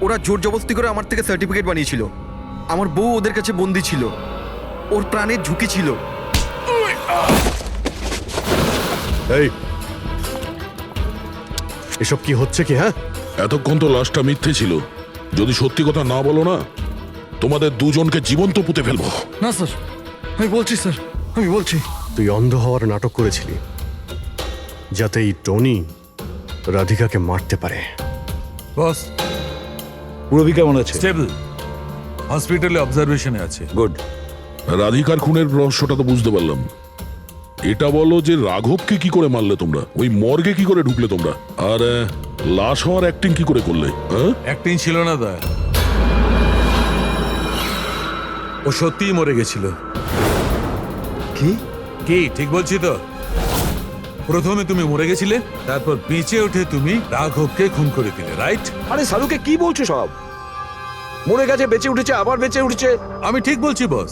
S7: ওরা জোর জবরদস্তি করে আমার থেকে সার্টিফিকেট বানিয়েছিল। আমার বউ ওদের কাছে বন্দি ছিল, ওর প্রাণের ঝুঁকি ছিল।
S5: এই, এসব কি হচ্ছে কি? হ্যাঁ,
S4: এতক্ষণ তো লাশটা মিথ্যে ছিল। যদি সত্যি কথা না বলো না, তোমাদের দুজনকে জীবন্ত পুঁতে ফেলবো।
S13: না স্যার, আমি বলছি স্যার, আমি বলছি।
S5: তুই অন্ধ হওয়ার নাটক করেছিলি যাতে এই টনি রাধিকাকে মারতে পারে।
S15: বস, পুরবী কেমন আছে? স্টেবল, হসপিটালে অবজারভেশনে আছে। গুড।
S4: রাধিকার খুনের রহস্যটা তো বুঝতে পারলাম। এটা বলো যে রাঘবকে কি করে মারলে তোমরা? ওই মর্গে কি করে ঢুকলে তোমরা? আর লাশ হওয়ার অ্যাক্টিং কি করে করলে?
S15: অ্যাক্টিং ছিল না দা, ও সত্যিই মরে গেছিল।
S7: কি
S15: কি ঠিক বলছি তো? প্রথমে তুমি মরে গেছিলে, তারপর বেঁচে উঠে তুমি রাঘবকে খুন করে দিলে, রাইট?
S21: আরে সালুকে কি বলছো সব? মরে গেছে, বেঁচে উঠেছে, আবার বেঁচে উঠেছে।
S15: আমি ঠিক বলছি বস।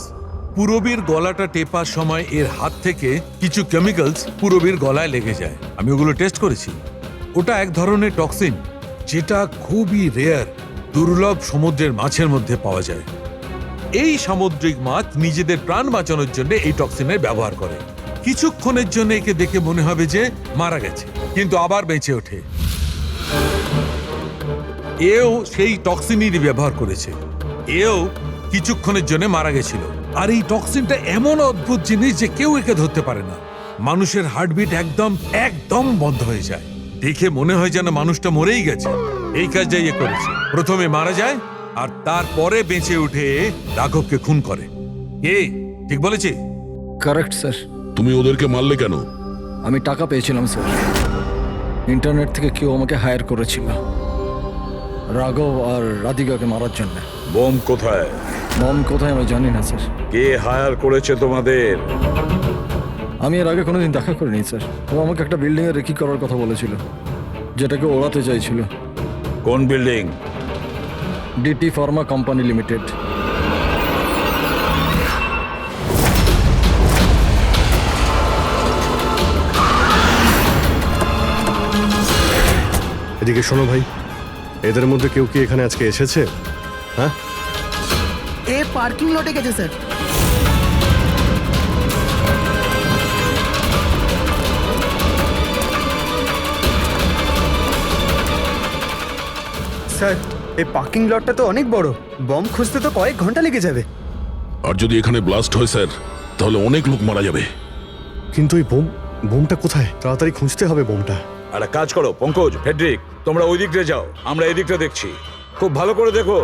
S15: পুরবীর গলাটা টেপার সময় এর হাত থেকে কিছু কেমিক্যালস পুরবীর গলায় লেগে যায়। আমি ওগুলো টেস্ট করেছি। ওটা এক ধরনের টক্সিন, যেটা খুবই রেয়ার, দুর্লভ সমুদ্রের মাছের মধ্যে পাওয়া যায়। এই সামুদ্রিক মাছ নিজেদের প্রাণ বাঁচানোর জন্য এই টক্সিনের ব্যবহার করে। কিছুক্ষণের জন্য একে দেখে মনে হবে যে মারা গেছে, কিন্তু আবার বেঁচে ওঠে। এও সেই টক্সিনেরই ব্যবহার করেছে। এও কিছুক্ষণের জন্য মারা গেছিল। আর এই টক্সিনটা এমন অদ্ভুত জিনিস যে কেউ একে ধরতে পারে না। মানুষের হার্টবিট একদম বন্ধ হয়ে যায়। দেখে মনে হয় যেন মানুষটা মরেই গেছে। এই কাজটা ইয়ে করেছে। প্রথমে মারা যায় আর তারপরে বেঁচে উঠে রাঘবকে খুন করে। ঠিক বলেছি?
S13: Correct sir.
S4: তুমি ওদেরকে মারলে কেন?
S13: আমি টাকা পেয়েছিলাম স্যার। ইন্টারনেট থেকে কেউ আমাকে হায়ার করেছিল রাঘব আর রাধিকাকে মারার জন্য।
S3: বোম কোথায়?
S13: বম কোথায় আমি জানি না স্যার।
S3: কে হায়ার করেছে তোমাদের?
S13: আমি এর আগে কোনোদিন দেখা করিনি স্যার। ও আমাকে একটা বিল্ডিং এ রেকি করার কথা বলেছিল, যেটাকে ওড়াতে চাইছিল।
S3: কোন building?
S13: DT pharma company limited.
S5: এদিকে শোনো ভাই, এদের মধ্যে কেউ কি এখানে আজকে এসেছে? হ্যাঁ,
S18: এ পার্কিং লটে গেছে স্যার।
S14: স্যার এই পার্কিং লটটা তো অনেক বড়, বম খুঁজতে তো কয়েক ঘন্টা লেগে যাবে।
S4: আর যদি এখানে ব্লাস্ট হয় স্যার, তাহলে অনেক লোক মারা যাবে।
S5: কিন্তু ওই বোমটা কোথায়? তাড়াতাড়ি খুঁজতে হবে বোমটা।
S3: একটা কাজ করো পঙ্কজ, ফেডরিক, তোমরা ওই দিকটা যাও, আমরা এই দিকটা দেখছি। খুব ভালো করে দেখো।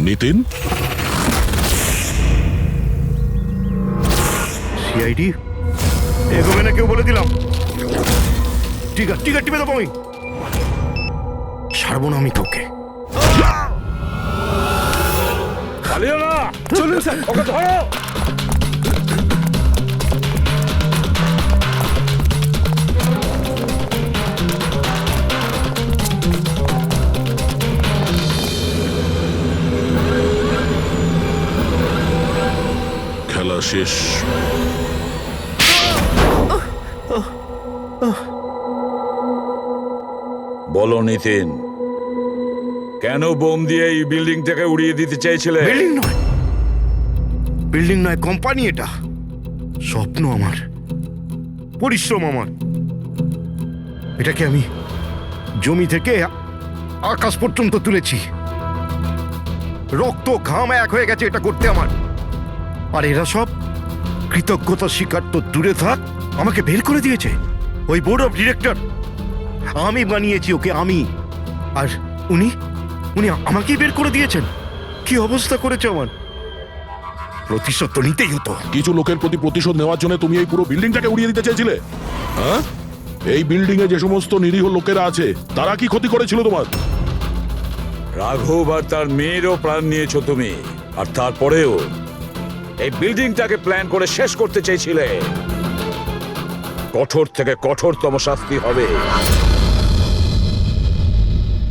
S4: নিতিন,
S16: সিআইডি এগোবে না কেউ বলে দিলাম। ঠিক আছে টিপে দেবো আমি, ছাড়বো না আমি তোকে।
S3: পালিও না,
S14: চলুন স্যার।
S3: ওকে ধরো।
S4: খেলা শেষ।
S3: বলো নিতিন, কেন বোম দিয়ে এই বিল্ডিংটাকে উড়িয়ে দিতে চাইছিলে?
S16: বিল্ডিং নয় কোম্পানি, এটা স্বপ্ন আমার, পরিশ্রম আমার। এটাকে আমি জমি থেকে আকাশ পর্যন্ত তুলেছি, রক্ত ঘাম এক হয়ে গেছে এটা করতে আমার। আর এরা সব কৃতজ্ঞতা স্বীকার তো দূরে থাক, আমাকে বের করে দিয়েছে ওই বোর্ড অফ ডিরেক্টর। আমি বানিয়েছি ওকে, আমি। আর উনি আমাকেই বের করে দিয়েছেন। কি অবস্থা করেছে আমার! প্রতিশোধ তো নিতেই হতো।
S4: কিছু লোকের প্রতি প্রতিশোধ নেওয়ার জন্য তুমি এই পুরো বিল্ডিংটাকে উড়িয়ে দিতে চেয়েছিলে? হ্যাঁ, এই বিল্ডিং এ যে সমস্ত নিরীহ লোকেরা আছে তারা কি ক্ষতি করেছিল তোমার?
S3: রাঘব আর তার মেয়েরও প্রাণ নিয়েছো তুমি, আর তারপরেও এই বিল্ডিংটাকে প্ল্যান করে শেষ করতে চেয়েছিলে। কঠোর থেকে কঠোরতম শাস্তি হবে।